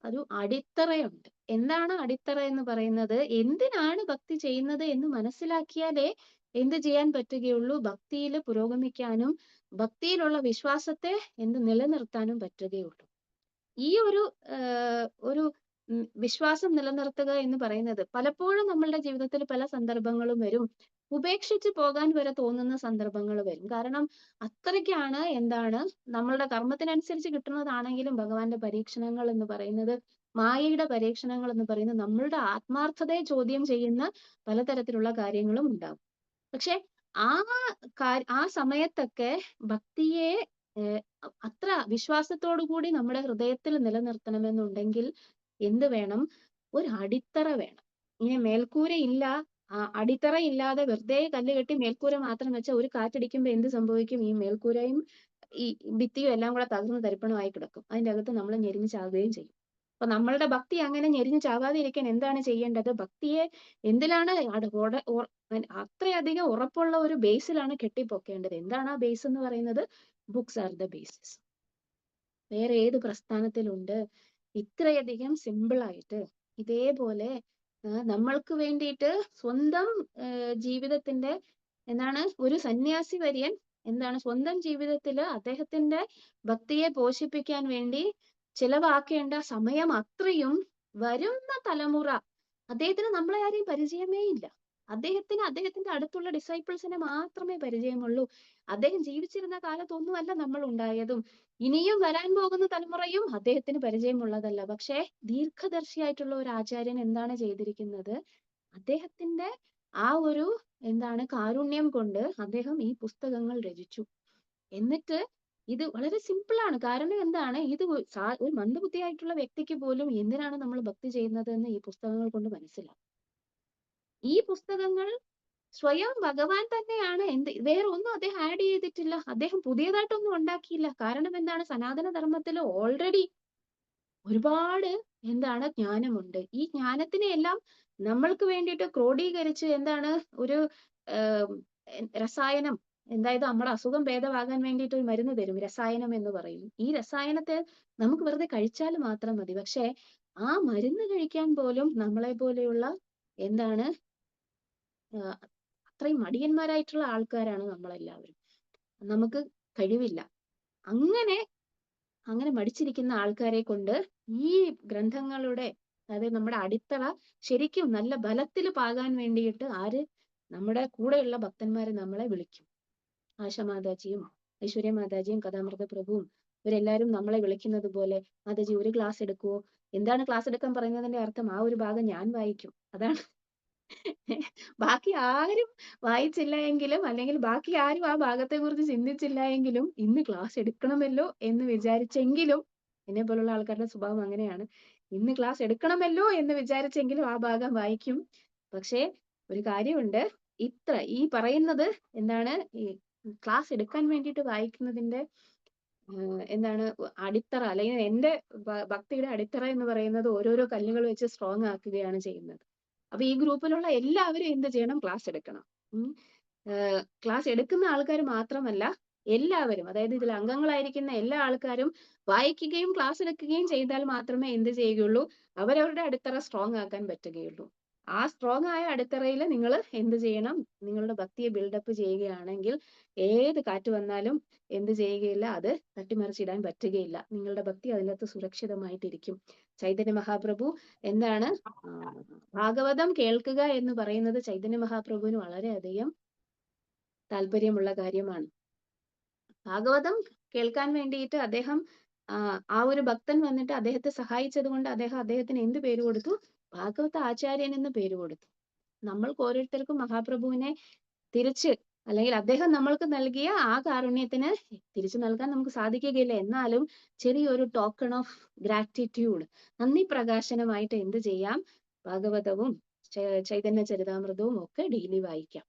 ഒരു അടിത്തറയുണ്ട്. എന്താണ് അടിത്തറ എന്ന് പറയുന്നത്? എന്തിനാണ് ഭക്തി ചെയ്യുന്നത് എന്ന് മനസ്സിലാക്കിയാലേ എന്ത് ചെയ്യാൻ പറ്റുകയുള്ളൂ? ഭക്തിയിൽ പുരോഗമിക്കാനും ഭക്തിയിലുള്ള വിശ്വാസത്തെ നിലനിർത്താനും പറ്റുകയുള്ളൂ. ഈ ഒരു വിശ്വാസം നിലനിർത്തുക എന്ന് പറയുന്നത് പലപ്പോഴും നമ്മളുടെ ജീവിതത്തിൽ പല സന്ദർഭങ്ങളും വരും. ഉപേക്ഷിച്ച് പോകാൻ വരെ തോന്നുന്ന സന്ദർഭങ്ങൾ വരും. കാരണം അത്രയ്ക്കാണ് നമ്മളുടെ കർമ്മത്തിനനുസരിച്ച് കിട്ടുന്നതാണെങ്കിലും ഭഗവാന്റെ പരീക്ഷണങ്ങൾ എന്ന് പറയുന്നത്, മായയുടെ പരീക്ഷണങ്ങൾ എന്ന് പറയുന്നത് നമ്മളുടെ ആത്മാർത്ഥതയെ ചോദ്യം ചെയ്യുന്ന പലതരത്തിലുള്ള കാര്യങ്ങളും ഉണ്ടാവും. പക്ഷെ ആ സമയത്തൊക്കെ ഭക്തിയെ അത്ര വിശ്വാസത്തോടു കൂടി നമ്മുടെ ഹൃദയത്തിൽ നിലനിർത്തണമെന്നുണ്ടെങ്കിൽ എന്ത് വേണം? ഒരു അടിത്തറ വേണം. ഇങ്ങനെ മേൽക്കൂരയില്ല, അടിത്തറ ഇല്ലാതെ വെറുതെ കല്ല് കെട്ടി മേൽക്കൂര മാത്രം വെച്ച ഒരു കാറ്റടിക്കുമ്പോ എന്ത് സംഭവിക്കും? ഈ മേൽക്കൂരയും ഈ ഭിത്തിയും എല്ലാം കൂടെ തകർന്ന് തരിപ്പണമായി കിടക്കും. അതിന്റെ അകത്ത് നമ്മൾ ഞെരിഞ്ഞ് ചാവുകയും ചെയ്യും. അപ്പൊ നമ്മളുടെ ഭക്തി അങ്ങനെ ഞെരിഞ്ഞ് ചാവാതിരിക്കാൻ എന്താണ് ചെയ്യേണ്ടത്? ഭക്തിയെ എന്തിലാണ് അത്രയധികം ഉറപ്പുള്ള ഒരു ബേസിലാണ് കെട്ടിപ്പൊക്കേണ്ടത്. എന്താണ് ആ ബേസ് എന്ന് പറയുന്നത്? Books are the basis. വേറെ ഏത് പ്രസ്ഥാനത്തിലുണ്ട് ഇത്രയധികം സിമ്പിൾ ആയിട്ട് ഇതേപോലെ നമ്മൾക്ക് വേണ്ടിയിട്ട് സ്വന്തം ജീവിതത്തിന്റെ ഒരു സന്യാസി വര്യൻ സ്വന്തം ജീവിതത്തില് അദ്ദേഹത്തിന്റെ ഭക്തിയെ പോഷിപ്പിക്കാൻ വേണ്ടി ചിലവാക്കേണ്ട സമയം അത്രയും വരുന്ന തലമുറ, അദ്ദേഹത്തിന് നമ്മളെ ആരെയും പരിചയമേ ഇല്ല. അദ്ദേഹത്തിന്റെ അടുത്തുള്ള ഡിസൈപ്പിൾസിനെ മാത്രമേ പരിചയമുള്ളൂ. അദ്ദേഹം ജീവിച്ചിരുന്ന കാലത്തൊന്നുമല്ല നമ്മൾ ഉണ്ടായതും ഇനിയും വരാൻ പോകുന്ന തലമുറയും അദ്ദേഹത്തിന് പരിചയമുള്ളതല്ല. പക്ഷേ ദീർഘദർശിയായിട്ടുള്ള ഒരു ആചാര്യൻ എന്താണ് ചെയ്തിരിക്കുന്നത്? അദ്ദേഹത്തിന്റെ ആ ഒരു കാരുണ്യം കൊണ്ട് അദ്ദേഹം ഈ പുസ്തകങ്ങൾ രചിച്ചു. എന്നിട്ട് ഇത് വളരെ സിമ്പിൾ ആണ്. കാരണം ഇത് ഒരു മന്ദബുദ്ധിയായിട്ടുള്ള വ്യക്തിക്ക് പോലും എന്തിനാണ് നമ്മൾ ഭക്തി ചെയ്യുന്നത് എന്ന് ഈ പുസ്തകങ്ങൾ കൊണ്ട് മനസ്സിലാവും. ഈ പുസ്തകങ്ങൾ സ്വയം ഭഗവാൻ തന്നെയാണ്. വേറെ ഒന്നും അദ്ദേഹം ആഡ് ചെയ്തിട്ടില്ല. അദ്ദേഹം പുതിയതായിട്ടൊന്നും ഉണ്ടാക്കിയില്ല. കാരണം സനാതന ധർമ്മത്തിൽ ഓൾറെഡി ഒരുപാട് ജ്ഞാനമുണ്ട്. ഈ ജ്ഞാനത്തിനെ എല്ലാം നമ്മൾക്ക് വേണ്ടിയിട്ട് ക്രോഡീകരിച്ച് ഒരു രസായനം, നമ്മുടെ അസുഖം ഭേദമാകാൻ വേണ്ടിയിട്ട് ഒരു മരുന്ന് തരും, രസായനം എന്ന് പറയും. ഈ രസായനത്തെ നമുക്ക് വെറുതെ കഴിച്ചാൽ മാത്രം മതി. പക്ഷെ ആ മരുന്ന് കഴിക്കാൻ പോലും നമ്മളെ പോലെയുള്ള അത്രയും മടിയന്മാരായിട്ടുള്ള ആൾക്കാരാണ് നമ്മളെല്ലാവരും. നമുക്ക് കഴിവില്ല. അങ്ങനെ അങ്ങനെ മടിച്ചിരിക്കുന്ന ആൾക്കാരെ കൊണ്ട് ഈ ഗ്രന്ഥങ്ങളുടെ, അതായത് നമ്മുടെ അടിത്തറ ശരിക്കും നല്ല ബലത്തിൽ പാകാൻ വേണ്ടിയിട്ട് നമ്മുടെ കൂടെയുള്ള ഭക്തന്മാരെ നമ്മളെ വിളിക്കും. ആശാമാതാജിയും ഐശ്വര്യ മാതാജിയും കഥാമൃത പ്രഭുവും ഇവരെല്ലാരും നമ്മളെ വിളിക്കുന്നത് പോലെ, മാതാജി ഒരു ക്ലാസ് എടുക്കുവോ? എന്താണ് ക്ലാസ് എടുക്കാൻ പറയുന്നതിന്റെ അർത്ഥം? ആ ഒരു ഭാഗം ഞാൻ വായിക്കും, അതാണ്. ബാക്കി ആരും വായിച്ചില്ല എങ്കിലും, അല്ലെങ്കിൽ ബാക്കി ആരും ആ ഭാഗത്തെ കുറിച്ച് ചിന്തിച്ചില്ല എങ്കിലും, ഇന്ന് ക്ലാസ് എടുക്കണമല്ലോ എന്ന് വിചാരിച്ചെങ്കിലും, എന്നെ പോലുള്ള ആൾക്കാരുടെ സ്വഭാവം അങ്ങനെയാണ്, ഇന്ന് ക്ലാസ് എടുക്കണമല്ലോ എന്ന് വിചാരിച്ചെങ്കിലും ആ ഭാഗം വായിക്കും. പക്ഷേ ഒരു കാര്യമുണ്ട്, ഈ പറയുന്നത് എന്താണ്, ഈ ക്ലാസ് എടുക്കാൻ വേണ്ടിയിട്ട് വായിക്കുന്നതിന്റെ എന്താണ് അടിത്തറ, അല്ലെങ്കിൽ എന്റെ ഭക്തിയുടെ അടിത്തറ എന്ന് പറയുന്നത് ഓരോരോ കല്ലുകൾ വെച്ച് സ്ട്രോങ് ആക്കുകയാണ് ചെയ്യുന്നത്. അപ്പൊ ഈ ഗ്രൂപ്പിലുള്ള എല്ലാവരും എന്ത് ചെയ്യണം? ക്ലാസ് എടുക്കണം. ക്ലാസ് എടുക്കുന്ന ആൾക്കാർ മാത്രമല്ല, എല്ലാവരും, അതായത് ഇതിൽ അംഗങ്ങളായിരിക്കുന്ന എല്ലാ ആൾക്കാരും വായിക്കുകയും ക്ലാസ് എടുക്കുകയും ചെയ്താൽ മാത്രമേ എന്ത് ചെയ്യുകയുള്ളൂ? അവരവരുടെ അടിത്തറ സ്ട്രോങ് ആക്കാൻ പറ്റുകയുള്ളൂ. ആ സ്ട്രോങ് ആയ അടിത്തറയിൽ നിങ്ങൾ എന്ത് ചെയ്യണം? നിങ്ങളുടെ ഭക്തിയെ ബിൽഡപ്പ് ചെയ്യുകയാണെങ്കിൽ ഏത് കാറ്റ് വന്നാലും എന്ത് ചെയ്യുകയില്ല, അത് തട്ടിമറിച്ചിടാൻ പറ്റുകയില്ല. നിങ്ങളുടെ ഭക്തി അതിനകത്ത് സുരക്ഷിതമായിട്ടിരിക്കും. ചൈതന്യ മഹാപ്രഭു എന്താണ് ഭാഗവതം കേൾക്കുക എന്ന് പറയുന്നത് ചൈതന്യ മഹാപ്രഭുവിന് വളരെയധികം താല്പര്യമുള്ള കാര്യമാണ്. ഭാഗവതം കേൾക്കാൻ വേണ്ടിയിട്ട് അദ്ദേഹം ആ ഒരു ഭക്തൻ വന്നിട്ട് അദ്ദേഹത്തെ സഹായിച്ചത് കൊണ്ട് അദ്ദേഹത്തിന് എന്ത് പേര് കൊടുത്തു? ഭാഗവത ആചാര്യൻ എന്ന് പേര് കൊടുത്തു. നമ്മൾക്ക് ഓരോരുത്തർക്കും മഹാപ്രഭുവിനെ തിരിച്ച്, അല്ലെങ്കിൽ അദ്ദേഹം നമ്മൾക്ക് നൽകിയ ആ കാരുണ്യത്തിന് തിരിച്ചു നൽകാൻ നമുക്ക് സാധിക്കുകയില്ല. എന്നാലും ചെറിയൊരു ടോക്കൺ ഓഫ് ഗ്രാറ്റിറ്റ്യൂഡ്, നന്ദി പ്രകാശനമായിട്ട് എന്ത് ചെയ്യാം? ഭാഗവതവും ചൈതന്യ ചരിതാമൃതവും ഒക്കെ ഡെയിലി വായിക്കാം.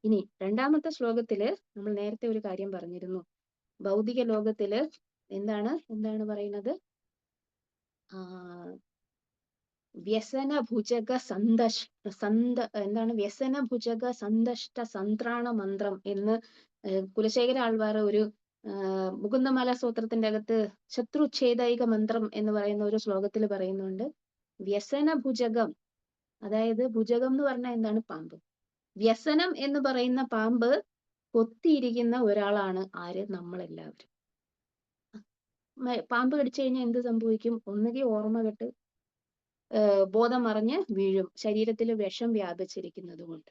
ഇനി രണ്ടാമത്തെ ശ്ലോകത്തില് നമ്മൾ നേരത്തെ ഒരു കാര്യം പറഞ്ഞിരുന്നു. ഭൗതിക ലോകത്തില് എന്താണ് പറയുന്നത്? വ്യസന ഭുജക വ്യസന ഭുജക സന്തഷ്ട സന്ത്രാണ മന്ത്രം എന്ന് കുലശേഖര ആൾവാർ ഒരു മുകുന്ദമാല സ്തോത്രത്തിന്റെ അകത്ത് ശത്രുച്ഛേദൈക മന്ത്രം എന്ന് പറയുന്ന ഒരു ശ്ലോകത്തിൽ പറയുന്നുണ്ട്. വ്യസന ഭുജകം, അതായത് ഭുജകം എന്ന് പറഞ്ഞാൽ എന്താണ്? പാമ്പ്. വ്യസനം എന്ന് പറയുന്ന പാമ്പ് കൊത്തിയിരിക്കുന്ന ഒരാളാണ് ആര്? നമ്മളെല്ലാവരും. പാമ്പ് കടിച്ചു കഴിഞ്ഞാൽ എന്ത് സംഭവിക്കും? ഒന്നുകിൽ ഓർമ്മ കെട്ട് ബോധം മറിഞ്ഞ് വീഴും, ശരീരത്തിൽ വിഷം വ്യാപിച്ചിരിക്കുന്നത് കൊണ്ട്.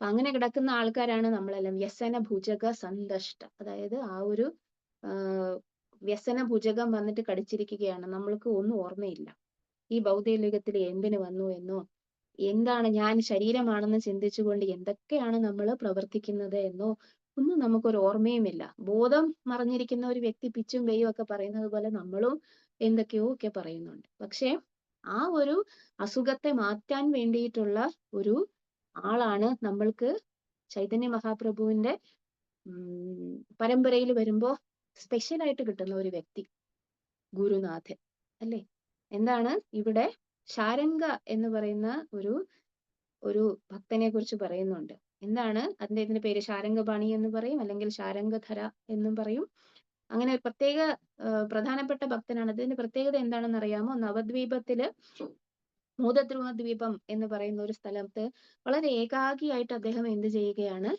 അങ്ങനെ കിടക്കുന്ന ആൾക്കാരാണ് നമ്മളെല്ലാം. വ്യസന ഭുജക സന്തഷ്ട, അതായത് ആ ഒരു വ്യസന ഭുജകം വന്നിട്ട് കടിച്ചിരിക്കുകയാണ്. നമ്മൾക്ക് ഒന്നും ഓർമ്മയില്ല. ഈ ഭൗതിക യുഗത്തിൽ എന്തിനു വന്നു എന്നോ, എന്താണ് ഞാൻ ശരീരമാണെന്ന് ചിന്തിച്ചുകൊണ്ട് എന്തൊക്കെയാണ് നമ്മൾ പ്രവർത്തിക്കുന്നത് എന്നോ ഒന്നും നമുക്കൊരു ഓർമ്മയുമില്ല. ബോധം മറിഞ്ഞിരിക്കുന്ന ഒരു വ്യക്തി പിച്ചും പെയ്യും ഒക്കെ പറയുന്നത് പോലെ നമ്മളും എന്തൊക്കെയോ ഒക്കെ പറയുന്നുണ്ട്. പക്ഷെ ആ ഒരു അസുഖത്തെ മാറ്റാൻ വേണ്ടിയിട്ടുള്ള ഒരു ആളാണ് നമ്മൾക്ക് ചൈതന്യ മഹാപ്രഭുവിന്റെ പരമ്പരയിൽ വരുമ്പോ സ്പെഷ്യൽ ആയിട്ട് കിട്ടുന്ന ഒരു വ്യക്തി, ഗുരുനാഥൻ അല്ലെ. എന്താണ് ഇവിടെ ശാരംഗ എന്ന് പറയുന്ന ഒരു ഭക്തനെ കുറിച്ച് പറയുന്നുണ്ട്. എന്താണ് ഇതിന്റെ പേര്? ശാരംഗപാണി എന്ന് പറയും, അല്ലെങ്കിൽ ശാരംഗധര എന്നും പറയും. അങ്ങനെ പ്രത്യേക പ്രധാനപ്പെട്ട ഭക്തനാണ്. അതിന്റെ പ്രത്യേകത എന്താണെന്ന് അറിയാമോ? നവദ്വീപത്തില് മൂതദ്രുവ ദ്വീപം എന്ന് പറയുന്ന ഒരു സ്ഥലത്ത് വളരെ ഏകാഗിയായിട്ട് അദ്ദേഹം എന്ത് ചെയ്യുകയാണ്?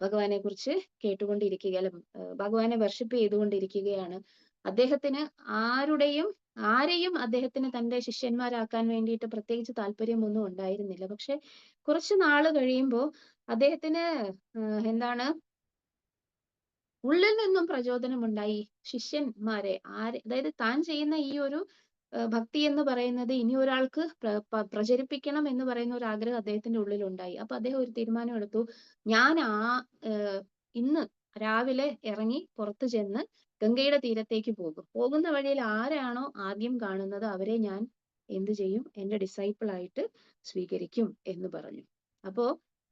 ഭഗവാനെ കുറിച്ച് കേട്ടുകൊണ്ടിരിക്കുക, അല്ല ഭഗവാനെ വർഷിപ്പ് ചെയ്തുകൊണ്ടിരിക്കുകയാണ്. അദ്ദേഹത്തിന് ആരെയും അദ്ദേഹത്തിന് തന്റെ ശിഷ്യന്മാരാക്കാൻ വേണ്ടിയിട്ട് പ്രത്യേകിച്ച് താല്പര്യമൊന്നും ഉണ്ടായിരുന്നില്ല. പക്ഷെ കുറച്ചു നാള് കഴിയുമ്പോൾ അദ്ദേഹത്തിന് എന്താണ് ഉള്ളിൽ നിന്നും പ്രചോദനമുണ്ടായി. ശിഷ്യന്മാരെ അതായത് താൻ ചെയ്യുന്ന ഈ ഒരു ഭക്തി എന്ന് പറയുന്നത് ഇനി ഒരാൾക്ക് പ്രചരിപ്പിക്കണം എന്ന് പറയുന്ന ഒരു ആഗ്രഹം അദ്ദേഹത്തിന്റെ ഉള്ളിൽ ഉണ്ടായി. അപ്പൊ അദ്ദേഹം ഒരു തീരുമാനം എടുത്തു. ഞാൻ ഇന്ന് രാവിലെ ഇറങ്ങി പുറത്തു ചെന്ന് ഗംഗയുടെ തീരത്തേക്ക് പോകുന്ന വഴിയിൽ ആരാണോ ആദ്യം കാണുന്നത് അവരെ ഞാൻ എന്ത് ചെയ്യും? എന്റെ ഡിസൈപ്പിൾ ആയിട്ട് സ്വീകരിക്കും എന്ന് പറഞ്ഞു. അപ്പോ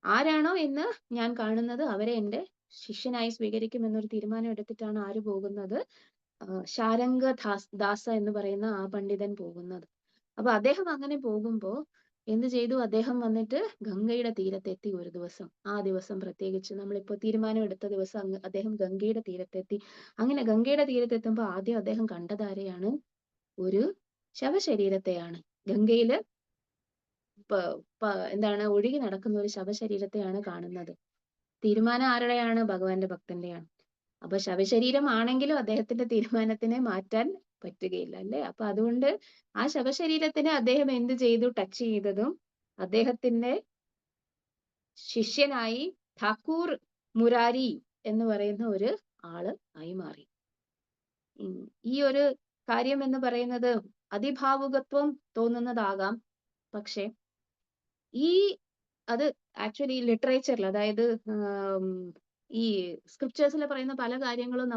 ആരാണോ എന്ന് ഞാൻ കാണുന്നത് അവരെ എന്റെ ശിഷ്യനായി സ്വീകരിക്കും എന്നൊരു തീരുമാനം എടുത്തിട്ടാണ് ആര് പോകുന്നത്? ശാരംഗ ദാസ എന്ന് പറയുന്ന ആ പണ്ഡിതൻ പോകുന്നത്. അപ്പൊ അദ്ദേഹം അങ്ങനെ പോകുമ്പോ എന്ത് ചെയ്തു? അദ്ദേഹം വന്നിട്ട് ഗംഗയുടെ തീരത്തെത്തി ഒരു ദിവസം. ആ ദിവസം പ്രത്യേകിച്ച് നമ്മളിപ്പോ തീരുമാനം എടുത്ത ദിവസം അദ്ദേഹം ഗംഗയുടെ തീരത്തെത്തി. അങ്ങനെ ഗംഗയുടെ തീരത്തെത്തുമ്പോ ആദ്യം അദ്ദേഹം കണ്ടതാരെയാണ്? ഒരു ശവശരീരത്തെയാണ്. ഗംഗയില് എന്താണ് ഒഴുകി നടക്കുന്ന ഒരു ശവശരീരത്തെയാണ് കാണുന്നത്. തീരുമാനം ആരുടെയാണ്? ഭഗവാന്റെ ഭക്തന്റെയാണ്. അപ്പൊ ശവശരീരമാണെങ്കിലും അദ്ദേഹത്തിന്റെ തീരുമാനത്തിനെ മാറ്റാൻ പറ്റുകയില്ല അല്ലെ. അപ്പൊ അതുകൊണ്ട് ആ ശവശരീരത്തിനെ അദ്ദേഹം എന്ത് ചെയ്തു? ടച്ച് ചെയ്തതും അദ്ദേഹത്തിന്റെ ശിഷ്യനായി ഠാക്കൂർ മുരാരി എന്ന് പറയുന്ന ഒരു ആള് ആയി മാറി. ഈ ഒരു കാര്യം എന്ന് പറയുന്നത് അതിഭാവുകത്വം തോന്നുന്നതാകാം. പക്ഷെ ഈ അത് ആക്ച്വലി ലിറ്ററേച്ചറിൽ, അതായത് ഈ സ്ക്രിപ്റ്റേഴ്സിൽ പറയുന്ന പല കാര്യങ്ങളും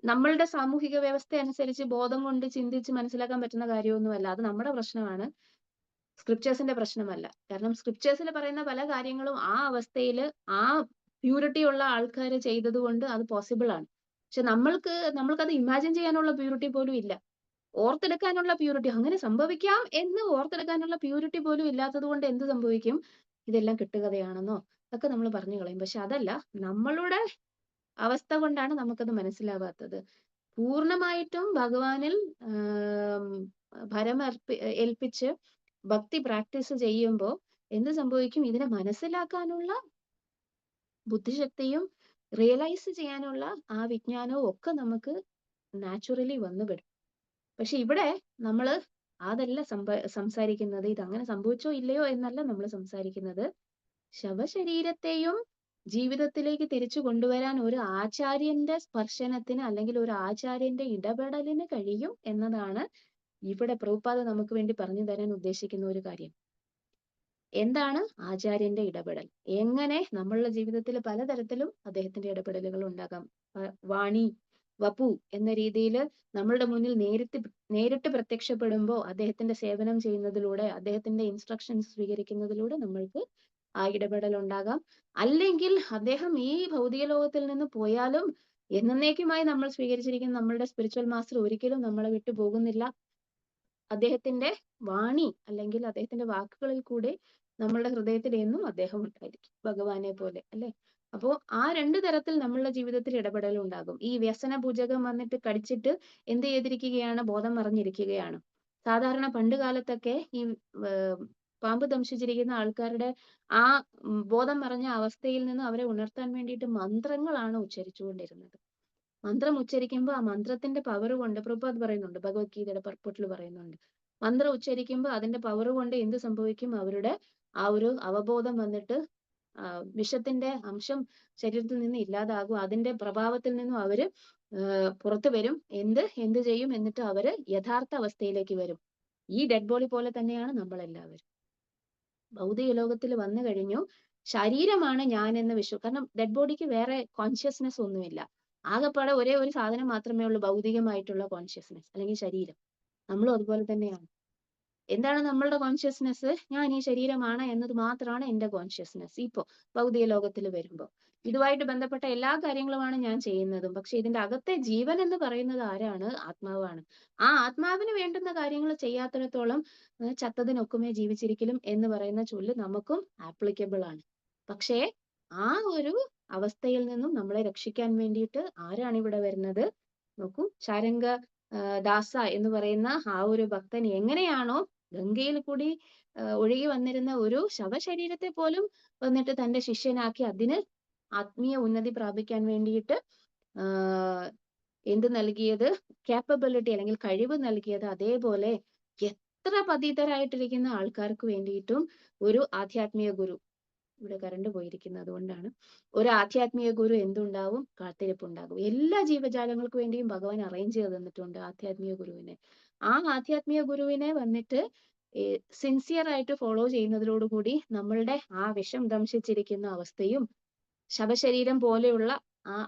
നമ്മളുടെ സാമൂഹിക വ്യവസ്ഥ അനുസരിച്ച് ബോധം കൊണ്ട് ചിന്തിച്ച് മനസ്സിലാക്കാൻ പറ്റുന്ന കാര്യമൊന്നുമല്ല. അത് നമ്മുടെ പ്രശ്നമാണ്, സ്ക്രിപ്റ്റേഴ്സിന്റെ പ്രശ്നമല്ല. കാരണം സ്ക്രിപ്റ്റേഴ്സിൽ പറയുന്ന പല കാര്യങ്ങളും ആ അവസ്ഥയിൽ ആ പ്യൂരിറ്റി ഉള്ള ആൾക്കാർ ചെയ്തത് കൊണ്ട് അത് പോസിബിൾ ആണ്. പക്ഷെ നമ്മൾക്കത് ഇമാജിൻ ചെയ്യാനുള്ള പ്യൂരിറ്റി പോലും ഇല്ല. ഓർത്തെടുക്കാനുള്ള പ്യൂരിറ്റി, അങ്ങനെ സംഭവിക്കാം എന്ന് ഓർത്തെടുക്കാനുള്ള പ്യൂരിറ്റി പോലും ഇല്ലാത്തത് കൊണ്ട് എന്ത് സംഭവിക്കും? ഇതെല്ലാം കെട്ടുകഥയാണെന്നോ ഒക്കെ നമ്മൾ പറഞ്ഞു കളയും. പക്ഷെ അതല്ല, നമ്മളുടെ അവസ്ഥ കൊണ്ടാണ് നമുക്കത് മനസ്സിലാവാത്തത്. പൂർണ്ണമായിട്ടും ഭഗവാനിൽ ഏൽപ്പിച്ച് ഭക്തി പ്രാക്ടീസ് ചെയ്യുമ്പോൾ എന്ത് സംഭവിക്കും? ഇതിനെ മനസ്സിലാക്കാനുള്ള ബുദ്ധിശക്തിയും റിയലൈസ് ചെയ്യാനുള്ള ആ വിജ്ഞാനവും ഒക്കെ നമുക്ക് നാച്ചുറലി വന്നുപെടും. പക്ഷെ ഇവിടെ നമ്മൾ അതല്ല സംസാരിക്കുന്നത്. ഇതങ്ങനെ സംഭവിച്ചോ ഇല്ലയോ എന്നല്ല നമ്മൾ സംസാരിക്കുന്നത്. ശവശരീരത്തെയും ജീവിതത്തിലേക്ക് തിരിച്ചു കൊണ്ടുവരാൻ ഒരു ആചാര്യന്റെ സ്പർശനത്തിന് അല്ലെങ്കിൽ ഒരു ആചാര്യന്റെ ഇടപെടലിന് കഴിയും എന്നതാണ് ഇവിടെ പ്രഭുപാദ നമുക്ക് വേണ്ടി പറഞ്ഞു തരാൻ ഉദ്ദേശിക്കുന്ന ഒരു കാര്യം. എന്താണ് ആചാര്യന്റെ ഇടപെടൽ? എങ്ങനെ നമ്മളുടെ ജീവിതത്തിൽ പലതരത്തിലും അദ്ദേഹത്തിന്റെ ഇടപെടലുകൾ ഉണ്ടാകാം. വാണി വപു എന്ന രീതിയിൽ നമ്മളുടെ മുന്നിൽ നേരിട്ട് പ്രത്യക്ഷപ്പെടുമ്പോൾ അദ്ദേഹത്തിന്റെ സേവനം ചെയ്യുന്നതിലൂടെ, അദ്ദേഹത്തിന്റെ ഇൻസ്ട്രക്ഷൻസ് സ്വീകരിക്കുന്നതിലൂടെ നമ്മൾക്ക് ആ ഇടപെടൽ ഉണ്ടാകാം. അല്ലെങ്കിൽ അദ്ദേഹം ഈ ഭൗതിക ലോകത്തിൽ നിന്ന് പോയാലും എന്നേക്കുമായി നമ്മൾ സ്വീകരിച്ചിരിക്കുന്ന നമ്മളുടെ സ്പിരിച്വൽ മാസ്റ്റർ ഒരിക്കലും നമ്മളെ വിട്ടു പോകുന്നില്ല. അദ്ദേഹത്തിന്റെ വാണി അല്ലെങ്കിൽ അദ്ദേഹത്തിന്റെ വാക്കുകളിൽ കൂടെ നമ്മളുടെ ഹൃദയത്തിൽ എന്നും അദ്ദേഹം ഉണ്ടായിരിക്കും, ഭഗവാനെ പോലെ അല്ലെ. അപ്പോ ആ രണ്ടു തരത്തിൽ നമ്മളുടെ ജീവിതത്തിൽ ഇടപെടൽ ഉണ്ടാകും. ഈ വ്യസന ഭുജകം വന്നിട്ട് കടിച്ചിട്ട് എന്ത് ചെയ്തിരിക്കുകയാണ്? ബോധം മറിഞ്ഞിരിക്കുകയാണ്. സാധാരണ പണ്ട് കാലത്തൊക്കെ ഈ പാമ്പ് ദംശിച്ചിരിക്കുന്ന ആൾക്കാരുടെ ആ ബോധം മറഞ്ഞ അവസ്ഥയിൽ നിന്ന് അവരെ ഉണർത്താൻ വേണ്ടിയിട്ട് മന്ത്രങ്ങളാണ് ഉച്ചരിച്ചുകൊണ്ടിരുന്നത്. മന്ത്രം ഉച്ചരിക്കുമ്പോൾ ആ മന്ത്രത്തിന്റെ പവർ കൊണ്ട്, പ്രഭുപാദ് പറയുന്നുണ്ട്, ഭഗവത്ഗീതയുടെ പർപ്പട്ടിൽ പറയുന്നുണ്ട്, മന്ത്രം ഉച്ചരിക്കുമ്പോൾ അതിന്റെ പവർ കൊണ്ട് എന്ത് സംഭവിക്കും? അവരുടെ ആ ഒരു അവബോധം വന്നിട്ട് വിഷത്തിന്റെ അംശം ശരീരത്തിൽ നിന്ന് ഇല്ലാതാകും. അതിന്റെ പ്രഭാവത്തിൽ നിന്നും അവര് പുറത്തു വരും. എന്ത് ചെയ്യും? എന്നിട്ട് അവര് യഥാർത്ഥ അവസ്ഥയിലേക്ക് വരും. ഈ ഡെഡ് ബോഡി പോലെ തന്നെയാണ് നമ്മളെല്ലാവരും. ഭൗതിക ലോകത്തിൽ വന്നു കഴിഞ്ഞു, ശരീരമാണ് ഞാൻ എന്ന് കാരണം ഡെഡ് ബോഡിക്ക് വേറെ കോൺഷ്യസ്നെസ് ഒന്നുമില്ല. ആകെപ്പാടെ ഒരേ ഒരു സാധനം മാത്രമേ ഉള്ളൂ, ഭൗതികമായിട്ടുള്ള കോൺഷ്യസ്നെസ് അല്ലെങ്കിൽ ശരീരം. നമ്മളും അതുപോലെ തന്നെയാണ്. എന്താണ് നമ്മളുടെ കോൺഷ്യസ്നെസ്? ഞാൻ ഈ ശരീരമാണ് എന്നത് മാത്രമാണ് എന്റെ കോൺഷ്യസ്നെസ്. ഇപ്പോ ഭൗതിക ലോകത്തിൽ വരുമ്പോൾ ഇതുമായിട്ട് ബന്ധപ്പെട്ട എല്ലാ കാര്യങ്ങളുമാണ് ഞാൻ ചെയ്യുന്നതും. പക്ഷെ ഇതിന്റെ അകത്തെ ജീവൻ എന്ന് പറയുന്നത് ആരാണ്? ആത്മാവാണ്. ആ ആത്മാവിന് വേണ്ടുന്ന കാര്യങ്ങൾ ചെയ്യാത്തിടത്തോളം ചത്തതിനൊക്കുമേ ജീവിച്ചിരിക്കലും എന്ന് പറയുന്ന ചൊല്ല് നമുക്കും ആപ്ലിക്കബിൾ ആണ്. പക്ഷേ ആ ഒരു അവസ്ഥയിൽ നിന്നും നമ്മളെ രക്ഷിക്കാൻ വേണ്ടിയിട്ട് ആരാണ് ഇവിടെ വരുന്നത്? നോക്കൂ, ശാരംഗ ദാസ എന്ന് പറയുന്ന ആ ഒരു ഭക്തൻ എങ്ങനെയാണോ ഗംഗയിൽ കൂടി ഒഴുകി വന്നിരുന്ന ഒരു ശവശരീരത്തെ പോലും വന്നിട്ട് തന്റെ ശിഷ്യനാക്കി അതിന് ആത്മീയ ഉന്നതി പ്രാപിക്കാൻ വേണ്ടിയിട്ട് എന്ത് നൽകിയത്? കാപ്പബിലിറ്റി അല്ലെങ്കിൽ കഴിവ് നൽകിയത്. അതേപോലെ എത്ര പതിതരായിട്ടിരിക്കുന്ന ആൾക്കാർക്ക് വേണ്ടിയിട്ടും ഒരു ആധ്യാത്മിക ഗുരു, ഇവിടെ കറണ്ട് പോയിരിക്കുന്നത് അതുകൊണ്ടാണ്, ഒരു ആധ്യാത്മിക ഗുരു എന്തുണ്ടാവും? കാത്തിരിപ്പുണ്ടാകും. എല്ലാ ജീവജാലങ്ങൾക്ക് വേണ്ടിയും ഭഗവാൻ അറേഞ്ച് ചെയ്ത് തന്നിട്ടുണ്ട് ആധ്യാത്മിക ഗുരുവിനെ. ആ ആധ്യാത്മിക ഗുരുവിനെ വന്നിട്ട് സിൻസിയർ ആയിട്ട് ഫോളോ ചെയ്യുന്നതിനോടുകൂടി നമ്മളുടെ ആ വിഷം ദംശിച്ചിരിക്കുന്ന അവസ്ഥയും ശവശരീരം പോലെയുള്ള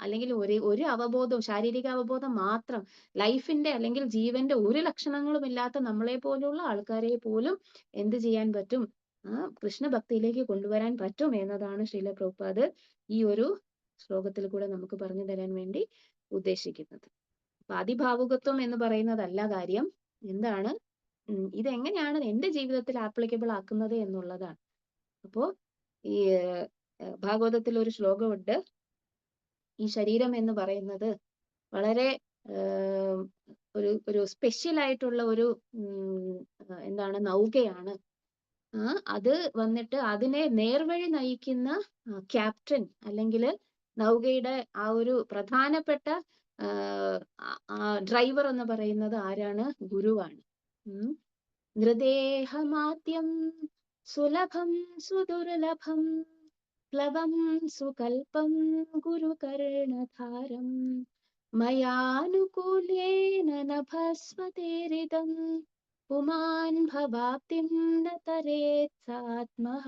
അല്ലെങ്കിൽ ഒരു അവബോധവും, ശാരീരിക അവബോധം മാത്രം, ലൈഫിന്റെ അല്ലെങ്കിൽ ജീവന്റെ ഒരു ലക്ഷണങ്ങളും ഇല്ലാത്ത നമ്മളെ പോലുള്ള ആൾക്കാരെ പോലും എന്ത് ചെയ്യാൻ പറ്റും? കൃഷ്ണഭക്തിയിലേക്ക് കൊണ്ടുവരാൻ പറ്റും എന്നതാണ് ശ്രീല പ്രഭുപാദ് ഈ ഒരു ശ്ലോകത്തിൽ കൂടെ നമുക്ക് പറഞ്ഞു തരാൻ വേണ്ടി ഉദ്ദേശിക്കുന്നത്. അപ്പൊ അതിഭാവുകത്വം എന്ന് പറയുന്നതല്ല കാര്യം. എന്താണ് ഇതെങ്ങനെയാണ് എന്റെ ജീവിതത്തിൽ ആപ്ലിക്കബിൾ ആക്കുന്നത് എന്നുള്ളതാണ്. അപ്പോ ഈ ഭാഗവതത്തിൽ ഒരു ശ്ലോകമുണ്ട്, ഈ ശരീരം എന്ന് പറയുന്നത് വളരെ ഒരു സ്പെഷ്യൽ ആയിട്ടുള്ള ഒരു എന്താണ് നൗകയാണ്. അത് വന്നിട്ട് അതിനെ നേർവഴി നയിക്കുന്ന ക്യാപ്റ്റൻ അല്ലെങ്കിൽ നൗകയുടെ ആ ഒരു പ്രധാനപ്പെട്ട ഡ്രൈവർ എന്ന് പറയുന്നത് ആരാണ്? ഗുരുവാണ്. നൃദേഹമാദ്യം സുലഭം സുദുർലഭം പ്ലവം സുകൽപം ഗുരുകർണധാരം മയാനുകൂല്യേന നഭസ്വതേരിതം പുമാൻ ഭവാപ്തിം ന തരേത്സാത്മഃ.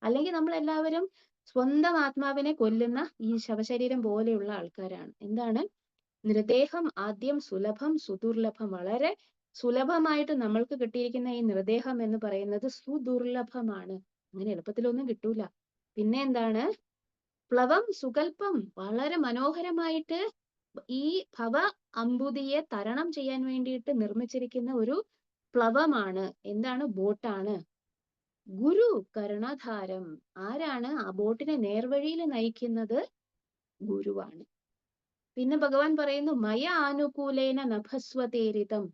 അല്ലെങ്കിൽ നമ്മൾ എല്ലാവരും സ്വന്തം ആത്മാവിനെ കൊല്ലുന്ന ഈ ശവശരീരം പോലെയുള്ള ആൾക്കാരാണ്. എന്താണ്? നൃദേഹം ആദ്യം സുലഭം സുദുർലഭം. വളരെ സുലഭമായിട്ട് നമ്മൾക്ക് കിട്ടിയിരിക്കുന്ന ഈ നൃദേഹം എന്ന് പറയുന്നത് സുദുർലഭമാണ്. അങ്ങനെ എളുപ്പത്തിലൊന്നും കിട്ടൂല. പിന്നെ എന്താണ്? പ്ലവം സുകൽപ്പം. വളരെ മനോഹരമായിട്ട് ഈ ഭവ അമ്പുതിയെ തരണം ചെയ്യാൻ വേണ്ടിയിട്ട് നിർമ്മിച്ചിരിക്കുന്ന ഒരു പ്ലവമാണ്. എന്താണ്? ബോട്ടാണ്. ഗുരു കരുണാധാരം. ആരാണ് ആ ബോട്ടിനെ നേർവഴിയിൽ നയിക്കുന്നത്? ഗുരുവാണ്. പിന്നെ ഭഗവാൻ പറയുന്നു മയ ആനുകൂലേന നഭസ്വതേരിതം.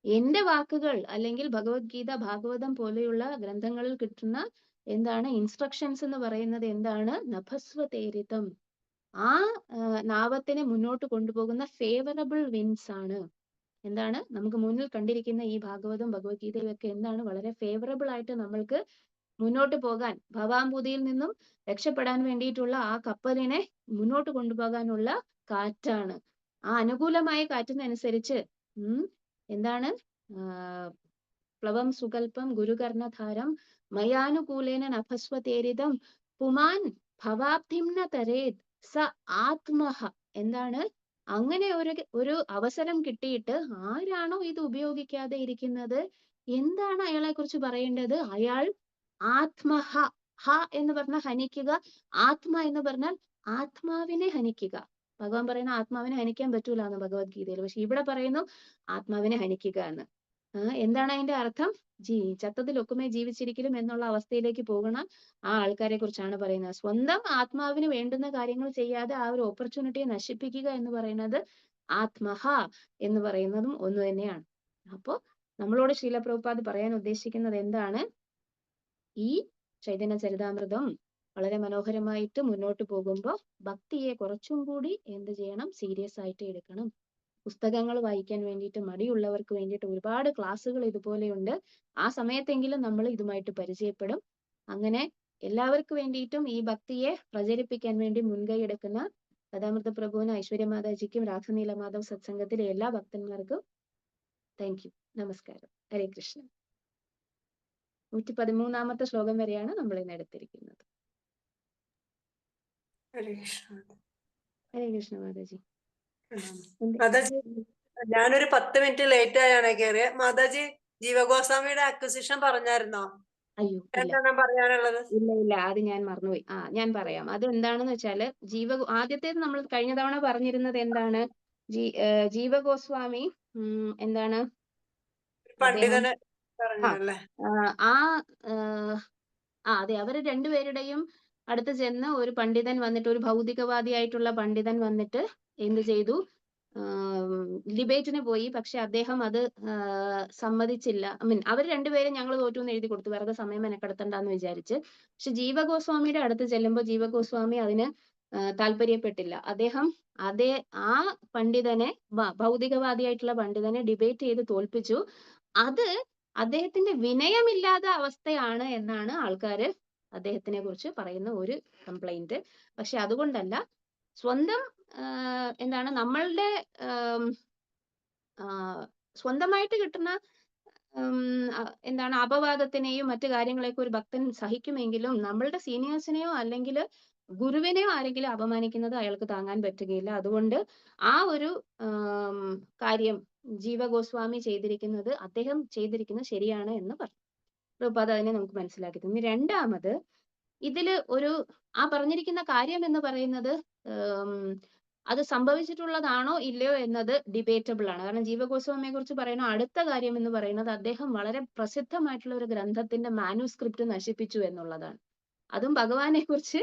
എന്റെ വാക്കുകൾ അല്ലെങ്കിൽ ഭഗവത്ഗീത, ഭാഗവതം പോലെയുള്ള ഗ്രന്ഥങ്ങളിൽ കിട്ടുന്ന എന്താണ് ഇൻസ്ട്രക്ഷൻസ് എന്ന് പറയുന്നത് എന്താണ്? നഭസ്വതേരിതം. ആ നാവത്തിനെ മുന്നോട്ട് കൊണ്ടുപോകുന്ന ഫേവറബിൾ വിൻസ് ആണ്. എന്താണ്? നമുക്ക് മുന്നിൽ കണ്ടിരിക്കുന്ന ഈ ഭാഗവതം ഭഗവത്ഗീതയും ഒക്കെ എന്താണ്? വളരെ ഫേവറബിൾ ആയിട്ട് നമ്മൾക്ക് മുന്നോട്ട് പോകാൻ, ഭവാംബുധിയിൽ നിന്നും രക്ഷപ്പെടാൻ വേണ്ടിയിട്ടുള്ള ആ കപ്പലിനെ മുന്നോട്ട് കൊണ്ടുപോകാനുള്ള കാറ്റാണ്. ആ അനുകൂലമായ കാറ്റിനനുസരിച്ച് എന്താണ്? പ്ലവം സുകൽപ്പം ഗുരുകർണധാരം മയാനുകൂലേന നഭസ്വതേരിതം പുമാൻ ഭവാബ്ധിം ന തരേത് സ ആത്മഹ. എന്താണ്? അങ്ങനെ ഒരു അവസരം കിട്ടിയിട്ട് ആരാണോ ഇത് ഉപയോഗിക്കാതെ ഇരിക്കുന്നത്, എന്താണ് അയാളെ കുറിച്ച് പറയേണ്ടത്? അയാൾ ആത്മഹ. ഹ എന്ന് പറഞ്ഞാൽ ഹനിക്കുക, ആത്മ എന്ന് പറഞ്ഞാൽ ആത്മാവിനെ ഹനിക്കുക. ഭഗവാൻ പറയുന്ന ആത്മാവിനെ ഹനിക്കാൻ പറ്റൂല എന്ന് ഭഗവത്ഗീതയിൽ. പക്ഷെ ഇവിടെ പറയുന്നു ആത്മാവിനെ ഹനിക്കുക എന്ന്. എന്താണ് അതിന്റെ അർത്ഥം? ചത്തതിലൊക്കുമേ ജീവിച്ചിരിക്കലും എന്നുള്ള അവസ്ഥയിലേക്ക് പോകുന്ന ആ ആൾക്കാരെ കുറിച്ചാണ് പറയുന്നത്. സ്വന്തം ആത്മാവിന് വേണ്ടുന്ന കാര്യങ്ങൾ ചെയ്യാതെ ആ ഒരു ഓപ്പർച്യൂണിറ്റിയെ നശിപ്പിക്കുക എന്ന് പറയുന്നത് ആത്മഹ എന്ന് പറയുന്നതും ഒന്ന് തന്നെയാണ്. അപ്പോ നമ്മളോട് ശ്രീല പ്രഭുപാദ് പറയാൻ ഉദ്ദേശിക്കുന്നത് എന്താണ്? ഈ ചൈതന്യ ചരിതാമൃതം വളരെ മനോഹരമായിട്ട് മുന്നോട്ട് പോകുമ്പോൾ ഭക്തിയെ കുറച്ചും കൂടി എന്ത് ചെയ്യണം? സീരിയസ് ആയിട്ട് എടുക്കണം. പുസ്തകങ്ങൾ വായിക്കാൻ വേണ്ടിയിട്ട് മടിയുള്ളവർക്ക് വേണ്ടിയിട്ട് ഒരുപാട് ക്ലാസ്സുകൾ ഇതുപോലെയുണ്ട്. ആ സമയത്തെങ്കിലും നമ്മൾ ഇതുമായിട്ട് പരിചയപ്പെടും. അങ്ങനെ എല്ലാവർക്കും വേണ്ടിയിട്ടും ഈ ഭക്തിയെ പ്രചരിപ്പിക്കാൻ വേണ്ടി മുൻകൈ എടുക്കുന്ന കഥാമൃത പ്രഭുവിനും ഐശ്വര്യ മാതാജിക്കും രാധനീല മാധവ് സത്സംഗത്തിലെ എല്ലാ ഭക്തന്മാർക്കും താങ്ക് യു. നമസ്കാരം. ഹരേ കൃഷ്ണ. 113 ശ്ലോകം വരെയാണ് നമ്മൾ ഇന്ന് എടുത്തിരിക്കുന്നത്. ഹരേ കൃഷ്ണ. ഹരേ കൃഷ്ണ മാതാജി. മാതാജി, ഞാനൊരു 10 മിനിറ്റ് ലേറ്റ് ആയാണ് കയറിയത്. മാതാജി ജീവഗോസ്വാമിയുടെ അക്വിസിഷൻ പറഞ്ഞായിരുന്നോ? അയ്യോ എന്താണ് പറയാനുള്ളത്? ഇല്ല, അത് ഞാൻ മറന്നുപോയി. ഞാൻ പറയാം. അത് എന്താണെന്ന് വെച്ചാല് ആദ്യത്തേത് നമ്മൾ കഴിഞ്ഞ തവണ പറഞ്ഞിരുന്നത് എന്താണ്? ജീവഗോസ്വാമി എന്താണ്? പണ്ഡിതന് പറഞ്ഞല്ലേ? അതെ, അവര് രണ്ടുപേരുടെയും അടുത്ത് ചെന്ന് ഒരു പണ്ഡിതൻ വന്നിട്ട്, ഒരു ഭൗതികവാദിയായിട്ടുള്ള പണ്ഡിതൻ വന്നിട്ട് എന്ത് ചെയ്തു? ഡിബേറ്റിന് പോയി. പക്ഷെ അദ്ദേഹം അത് സമ്മതിച്ചില്ല. അവർ രണ്ടുപേരും ഞങ്ങൾ തോറ്റു എന്ന് എഴുതി കൊടുത്തു, വെറുതെ സമയം മെനക്കെടുത്തണ്ടെന്ന് വിചാരിച്ച്. പക്ഷെ ജീവഗോസ്വാമിയുടെ അടുത്ത് ചെല്ലുമ്പോൾ ജീവഗോസ്വാമി അതിന് താല്പര്യപ്പെട്ടില്ല. അദ്ദേഹം ആ പണ്ഡിതനെ, ഭൗതികവാദിയായിട്ടുള്ള പണ്ഡിതനെ ഡിബേറ്റ് ചെയ്ത് തോൽപ്പിച്ചു. അത് അദ്ദേഹത്തിന്റെ വിനയമില്ലാത്ത അവസ്ഥയാണ് എന്നാണ് ആൾക്കാര് അദ്ദേഹത്തിനെ കുറിച്ച് പറയുന്ന ഒരു കംപ്ലൈന്റ്. പക്ഷെ അതുകൊണ്ടല്ല, സ്വന്തം എന്താണ് നമ്മളുടെ സ്വന്തമായിട്ട് കിട്ടുന്ന എന്താണ് അപവാദത്തിനെയും മറ്റു കാര്യങ്ങളെയൊക്കെ ഒരു ഭക്തൻ സഹിക്കുമെങ്കിലും നമ്മളുടെ സീനിയേഴ്സിനെയോ അല്ലെങ്കിൽ ഗുരുവിനെയോ ആരെങ്കിലും അപമാനിക്കുന്നത് അയാൾക്ക് താങ്ങാൻ പറ്റുകയില്ല. അതുകൊണ്ട് ആ ഒരു കാര്യം ജീവഗോസ്വാമി ചെയ്തിരിക്കുന്നത്, അദ്ദേഹം ചെയ്തിരിക്കുന്നത് ശരിയാണ് എന്ന് പറഞ്ഞു. പ്രഭുപാദ് അതിനെ നമുക്ക് മനസ്സിലാക്കി തന്നു. രണ്ടാമത്, ഇതില് ആ പറഞ്ഞിരിക്കുന്ന കാര്യം എന്ന് പറയുന്നത് അത് സംഭവിച്ചിട്ടുള്ളതാണോ ഇല്ലയോ എന്നത് ഡിബേറ്റബിൾ ആണ്. കാരണം ജീവഗോസ്വാമിയെ കുറിച്ച് പറയുന്ന അടുത്ത കാര്യം എന്ന് പറയുന്നത് അദ്ദേഹം വളരെ പ്രസിദ്ധമായിട്ടുള്ള ഒരു ഗ്രന്ഥത്തിന്റെ മാനുസ്ക്രിപ്റ്റ് നശിപ്പിച്ചു എന്നുള്ളതാണ്. അതും ഭഗവാനെ കുറിച്ച്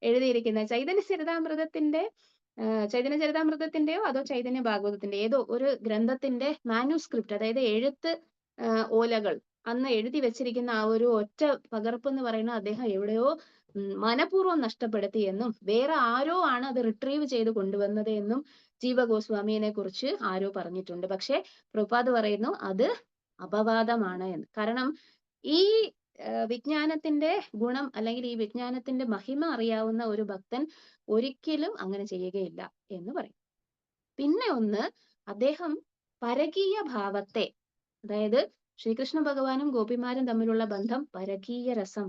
എഴുതിയിരിക്കുന്ന ചൈതന്യ ചരിതാമൃതത്തിന്റെയോ അതോ ചൈതന്യ ഭാഗവതത്തിന്റെ ഏതോ ഒരു ഗ്രന്ഥത്തിന്റെ മാനുസ്ക്രിപ്റ്റ്, അതായത് എഴുത്ത് ഓലകൾ അന്ന് എഴുതി വെച്ചിരിക്കുന്ന ആ ഒരു ഒറ്റ പകർപ്പ് എന്ന് പറയുന്നത് അദ്ദേഹം എവിടെയോ മനഃപൂർവ്വം നഷ്ടപ്പെടുത്തി എന്നും വേറെ ആരോ ആണ് അത് റിട്രീവ് ചെയ്ത് കൊണ്ടുവന്നത് എന്നും ജീവഗോസ്വാമിയെ കുറിച്ച് ആരോ പറഞ്ഞിട്ടുണ്ട്. പക്ഷെ പ്രഭുപാദ് പറയുന്നു അത് അപവാദമാണ് എന്ന്. കാരണം ഈ വിജ്ഞാനത്തിന്റെ ഗുണം അല്ലെങ്കിൽ ഈ വിജ്ഞാനത്തിന്റെ മഹിമ അറിയാവുന്ന ഒരു ഭക്തൻ ഒരിക്കലും അങ്ങനെ ചെയ്യുകയില്ല എന്ന് പറയും. പിന്നെ ഒന്ന്, അദ്ദേഹം പരകീയ ഭാവത്തെ, അതായത് ശ്രീകൃഷ്ണ ഭഗവാനും ഗോപിമാരും തമ്മിലുള്ള ബന്ധം പരകീയ രസം,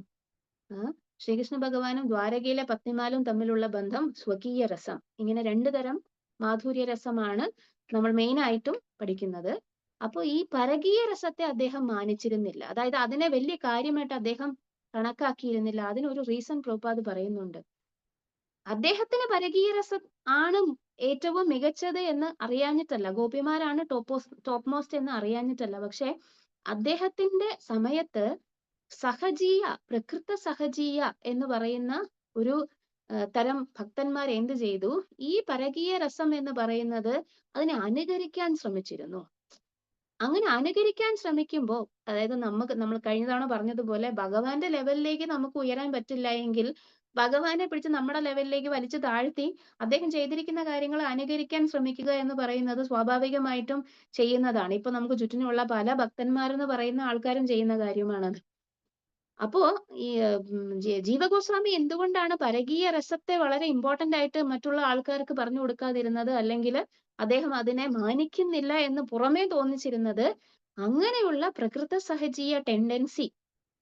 ശ്രീകൃഷ്ണ ഭഗവാനും ദ്വാരകയിലെ പത്നിമാരും തമ്മിലുള്ള ബന്ധം സ്വകീയ രസം, ഇങ്ങനെ രണ്ടു തരം മാധുര്യ രസമാണ് നമ്മൾ മെയിൻ ആയിട്ടും പഠിക്കുന്നത്. അപ്പോൾ ഈ പരകീയ രസത്തെ അദ്ദേഹം മാനിച്ചിരുന്നില്ല, അതായത് അതിനെ വലിയ കാര്യമായിട്ട് അദ്ദേഹം കണക്കാക്കിയിരുന്നില്ല. അതിനൊരു റീസൺ പ്രഭുപാദ് പറയുന്നുണ്ട്. അദ്ദേഹത്തിന് പരകീയ രസം ആണ് ഏറ്റവും മികച്ചത് എന്ന് അറിയാഞ്ഞിട്ടല്ല, ഗോപിമാരാണ് ടോപ്പ് മോസ്റ്റ് എന്ന് അറിയാഞ്ഞിട്ടല്ല, പക്ഷെ അദ്ദേഹത്തിന്റെ സമയത്ത് സഹജീയ, പ്രകൃത സഹജീയ എന്ന് പറയുന്ന ഒരു തരം ഭക്തന്മാർ എന്ത് ചെയ്തു, ഈ പരകീയ രസം എന്ന് പറയുന്നത് അതിനെ അനുകരിക്കാൻ ശ്രമിച്ചിരുന്നു. അങ്ങനെ അനുകരിക്കാൻ ശ്രമിക്കുമ്പോൾ, അതായത് നമ്മൾ കഴിഞ്ഞ തവണ പറഞ്ഞതുപോലെ ഭഗവാന്റെ ലെവലിലേക്ക് നമുക്ക് ഉയരാൻ പറ്റില്ല എങ്കിൽ ഭഗവാനെ പിടിച്ച് നമ്മുടെ ലെവലിലേക്ക് വലിച്ചു താഴ്ത്തി അദ്ദേഹം ചെയ്തിരിക്കുന്ന കാര്യങ്ങൾ അനുകരിക്കാൻ ശ്രമിക്കുക എന്ന് പറയുന്നത് സ്വാഭാവികമായിട്ടും ചെയ്യുന്നതാണ്. ഇപ്പൊ നമുക്ക് ചുറ്റിനുള്ള പല ഭക്തന്മാരെന്ന് പറയുന്ന ആൾക്കാരും ചെയ്യുന്ന കാര്യമാണത്. അപ്പോ ഈ ജീവഗോസ്വാമി എന്തുകൊണ്ടാണ് പരകീയ രസത്തെ വളരെ ഇമ്പോർട്ടന്റ് ആയിട്ട് മറ്റുള്ള ആൾക്കാർക്ക് പറഞ്ഞു കൊടുക്കാതിരുന്നത്, അല്ലെങ്കിൽ അദ്ദേഹം അതിനെ മാനിക്കുന്നില്ല എന്ന് പുറമേ തോന്നിച്ചിരുന്നത്? അങ്ങനെയുള്ള പ്രകൃത സഹജീയ ടെൻഡൻസി,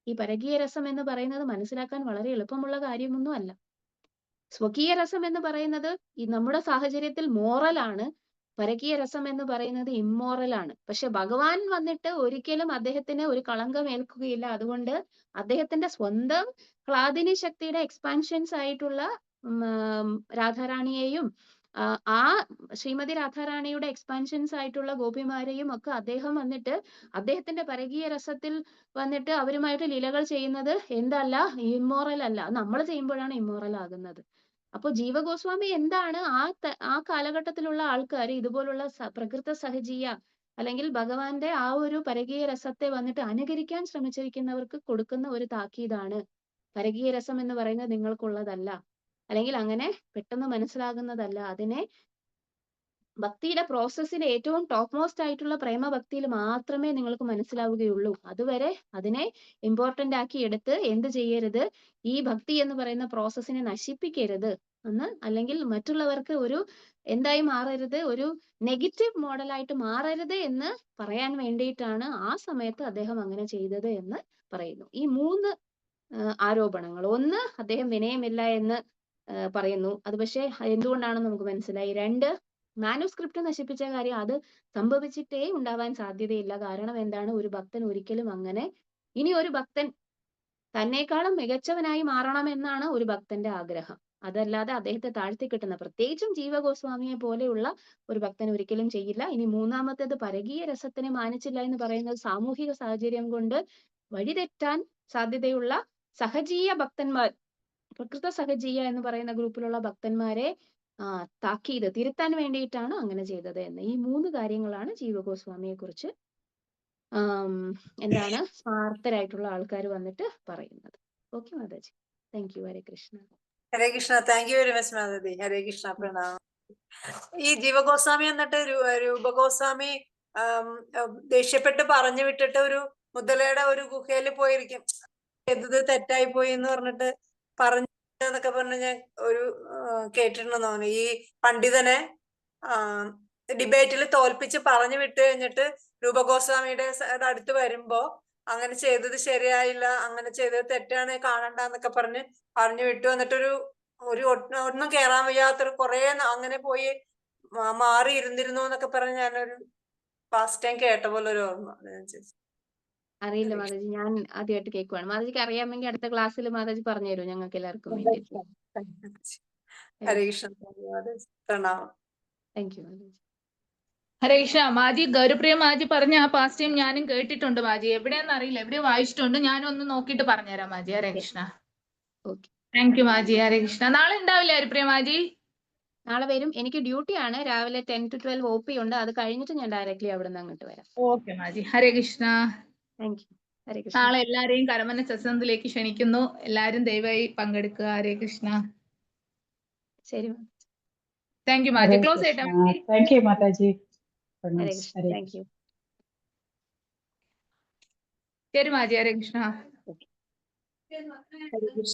ഈ പരകീയ രസം എന്ന് പറയുന്നത് മനസ്സിലാക്കാൻ വളരെ എളുപ്പമുള്ള കാര്യമൊന്നും അല്ല. സ്വകീയ രസം എന്ന് പറയുന്നത് ഈ നമ്മുടെ സാഹചര്യത്തിൽ മോറലാണ്, പരകീയ രസം എന്ന് പറയുന്നത് ഇമ്മോറൽ ആണ്. പക്ഷെ ഭഗവാൻ വന്നിട്ട് ഒരിക്കലും അദ്ദേഹത്തിന് ഒരു കളങ്കം ഏൽക്കുകയില്ല. അതുകൊണ്ട് അദ്ദേഹത്തിന്റെ സ്വന്തം ക്ലാദിനി ശക്തിയുടെ എക്സ്പാൻഷൻസ് ആയിട്ടുള്ള രാധാറാണിയെയും ആ ശ്രീമതി രാധാറാണിയുടെ എക്സ്പാൻഷൻസ് ആയിട്ടുള്ള ഗോപിമാരെയും ഒക്കെ അദ്ദേഹം വന്നിട്ട് അദ്ദേഹത്തിന്റെ പരകീയ രസത്തിൽ വന്നിട്ട് അവരുമായിട്ട് ലീലകൾ ചെയ്യുന്നത് എന്തല്ല, ഇമ്മോറൽ അല്ല. നമ്മൾ ചെയ്യുമ്പോഴാണ് ഇമ്മോറൽ ആകുന്നത്. അപ്പൊ ജീവഗോസ്വാമി എന്താണ് ആ കാലഘട്ടത്തിലുള്ള ആൾക്കാർ ഇതുപോലുള്ള പ്രകൃത സഹജീയ അല്ലെങ്കിൽ ഭഗവാന്റെ ആ ഒരു പരകീയ രസത്തെ വന്നിട്ട് അനുകരിക്കാൻ ശ്രമിച്ചിരിക്കുന്നവർക്ക് കൊടുക്കുന്ന ഒരു താക്കീതാണ്. പരകീയ രസം എന്ന് പറയുന്നത് നിങ്ങൾക്കുള്ളതല്ല, അല്ലെങ്കിൽ അങ്ങനെ പെട്ടെന്ന് മനസ്സിലാകുന്നതല്ല. അതിനെ ഭക്തിയുടെ പ്രോസസ്സിൽ ഏറ്റവും ടോപ്പ് മോസ്റ്റ് ആയിട്ടുള്ള പ്രേമഭക്തിയിൽ മാത്രമേ നിങ്ങൾക്ക് മനസ്സിലാവുകയുള്ളൂ. അതുവരെ അതിനെ ഇമ്പോർട്ടന്റ് ആക്കി എടുത്ത് എന്ത് ചെയ്യരുത്, ഈ ഭക്തി എന്ന് പറയുന്ന പ്രോസസ്സിനെ നശിപ്പിക്കരുത് എന്ന്, അല്ലെങ്കിൽ മറ്റുള്ളവർക്ക് ഒരു എന്തായി മാറരുത്, ഒരു നെഗറ്റീവ് മോഡലായിട്ട് മാറരുത് എന്ന് പറയാൻ വേണ്ടിയിട്ടാണ് ആ സമയത്ത് അദ്ദേഹം അങ്ങനെ ചെയ്തത് എന്ന് പറയുന്നു. ഈ 3 ആരോപണങ്ങൾ, ഒന്ന് അദ്ദേഹം വിനയമില്ല എന്ന് പറയുന്നു, അത് പക്ഷെ എന്തുകൊണ്ടാണെന്ന് നമുക്ക് മനസ്സിലായി. 2, മാനുസ്ക്രിപ്റ്റ് നശിപ്പിച്ച കാര്യം, അത് സംഭവിച്ചിട്ടേ ഉണ്ടാവാൻ സാധ്യതയില്ല. കാരണം എന്താണ്, ഒരു ഭക്തൻ ഒരിക്കലും അങ്ങനെ, ഇനി ഒരു ഭക്തൻ തന്നെക്കാളും മികച്ചവനായി മാറണമെന്നാണ് ഒരു ഭക്തന്റെ ആഗ്രഹം. അതല്ലാതെ അദ്ദേഹത്തെ താഴ്ത്തി കിട്ടുന്ന, പ്രത്യേകിച്ചും ജീവഗോസ്വാമിയെ പോലെയുള്ള ഒരു ഭക്തൻ ഒരിക്കലും ചെയ്യില്ല. ഇനി മൂന്നാമത്തേത്, പരകീയ രസത്തിനെ മാനിച്ചില്ല എന്ന് പറയുന്നത് സാമൂഹിക സാഹചര്യം കൊണ്ട് വഴിതെറ്റാൻ സാധ്യതയുള്ള സഹജീയ ഭക്തന്മാർ, പ്രകൃത സഹജീയ എന്ന് പറയുന്ന ഗ്രൂപ്പിലുള്ള ഭക്തന്മാരെ താക്കീത് തിരുത്താൻ വേണ്ടിയിട്ടാണ് അങ്ങനെ ചെയ്തത് എന്ന്. ഈ 3 കാര്യങ്ങളാണ് ജീവഗോസ്വാമിയെ കുറിച്ച് എന്താണ് സ്വാർത്ഥരായിട്ടുള്ള ആൾക്കാർ വന്നിട്ട് പറയുന്നത്. ഓക്കെ മാതാജി, thank you. Hare Krishna. Hare Krishna. Thank you very much മാതാജി. ഹരേ കൃഷ്ണ. പ്രണാമം. ഈ ജീവഗോസ്വാമി എന്നിട്ട് രൂപഗോസ്വാമി ദേഷ്യപ്പെട്ട് പറഞ്ഞു വിട്ടിട്ട് ഒരു മുതലയുടെ ഒരു ഗുഹയിൽ പോയിരിക്കും. ഇത് തെറ്റായി പോയി എന്ന് പറഞ്ഞിട്ട് എന്നൊക്കെ പറഞ്ഞ് ഞാൻ ഒരു കേട്ടിട്ടുണ്ടെന്ന് തോന്നുന്നു. ഈ പണ്ഡിതനെ ഡിബേറ്റിൽ തോൽപ്പിച്ച് പറഞ്ഞു വിട്ട് കഴിഞ്ഞിട്ട് രൂപഗോസ്വാമിയുടെ അടുത്ത് വരുമ്പോ അങ്ങനെ ചെയ്തത് ശരിയായില്ല, അങ്ങനെ ചെയ്തത് തെറ്റാണ്, കാണണ്ട എന്നൊക്കെ പറഞ്ഞു വിട്ടു. എന്നിട്ടൊരു ഒന്നും കേറാൻ വയ്യാത്തൊരു കുറെ അങ്ങനെ പോയി മാറി ഇരുന്നിരുന്നു എന്നൊക്കെ പറഞ്ഞ് ഞാനൊരു ഫാസ്റ്റ് ടൈം കേട്ട പോലെ ഒരു ഓർമ്മ. അറിയില്ല മാതാജി, ഞാൻ ആദ്യമായിട്ട് കേൾക്കുവാണ്. മാതാജിക്ക് അറിയാമെങ്കിൽ അടുത്ത ക്ലാസ്സിൽ മാതാജി പറഞ്ഞു തരും ഞങ്ങൾക്ക് എല്ലാവർക്കും വേണ്ടി. ഹരേ കൃഷ്ണ. പ്രണാമം. താങ്ക് യു മാതാജി. ഹരേ കൃഷ്ണ. മാജി ഗൗരപ്രിയ മാജി പറഞ്ഞ ആ പാസ്റ്റ് ടൈം ഞാനും കേട്ടിട്ടുണ്ട് മാജി. എവിടെയാന്ന് അറിയില്ല, എവിടെയോ വായിച്ചിട്ടുണ്ട്. ഞാനും ഒന്ന് നോക്കിയിട്ട് പറഞ്ഞുതരാം മാജി. Hare Krishna. Okay, thank you മാജി. ഹരേ കൃഷ്ണ. നാളെ ഉണ്ടാവില്ലേ ഹരിപ്രിയ മാജി? നാളെ വരും. എനിക്ക് ഡ്യൂട്ടി ആണ്, രാവിലെ 10 to 12 OP ഉണ്ട്. അത് കഴിഞ്ഞിട്ട് ഞാൻ ഡയറക്റ്റ്ലി അവിടെ നിന്ന് അങ്ങോട്ട് വരാം. ഓക്കെ മാജി. ഹരേ കൃഷ്ണ. Thank you. ഹരേ കൃഷ്ണ. നാളെ എല്ലാരെയും കരമന സത്സംഗത്തിലേക്ക് ക്ഷണിക്കുന്നു. എല്ലാരും ദയവായി പങ്കെടുക്കുക. ഹരേ കൃഷ്ണ. ശരി. Thank you Maji. ക്ലോസ് ചെയ്യട്ടെ മാജി. Thank you, Mataji. Hare Krishna. Hare thank you. ശരി മാജി. ഹരേ കൃഷ്ണ. ഹരേ കൃഷ്ണ.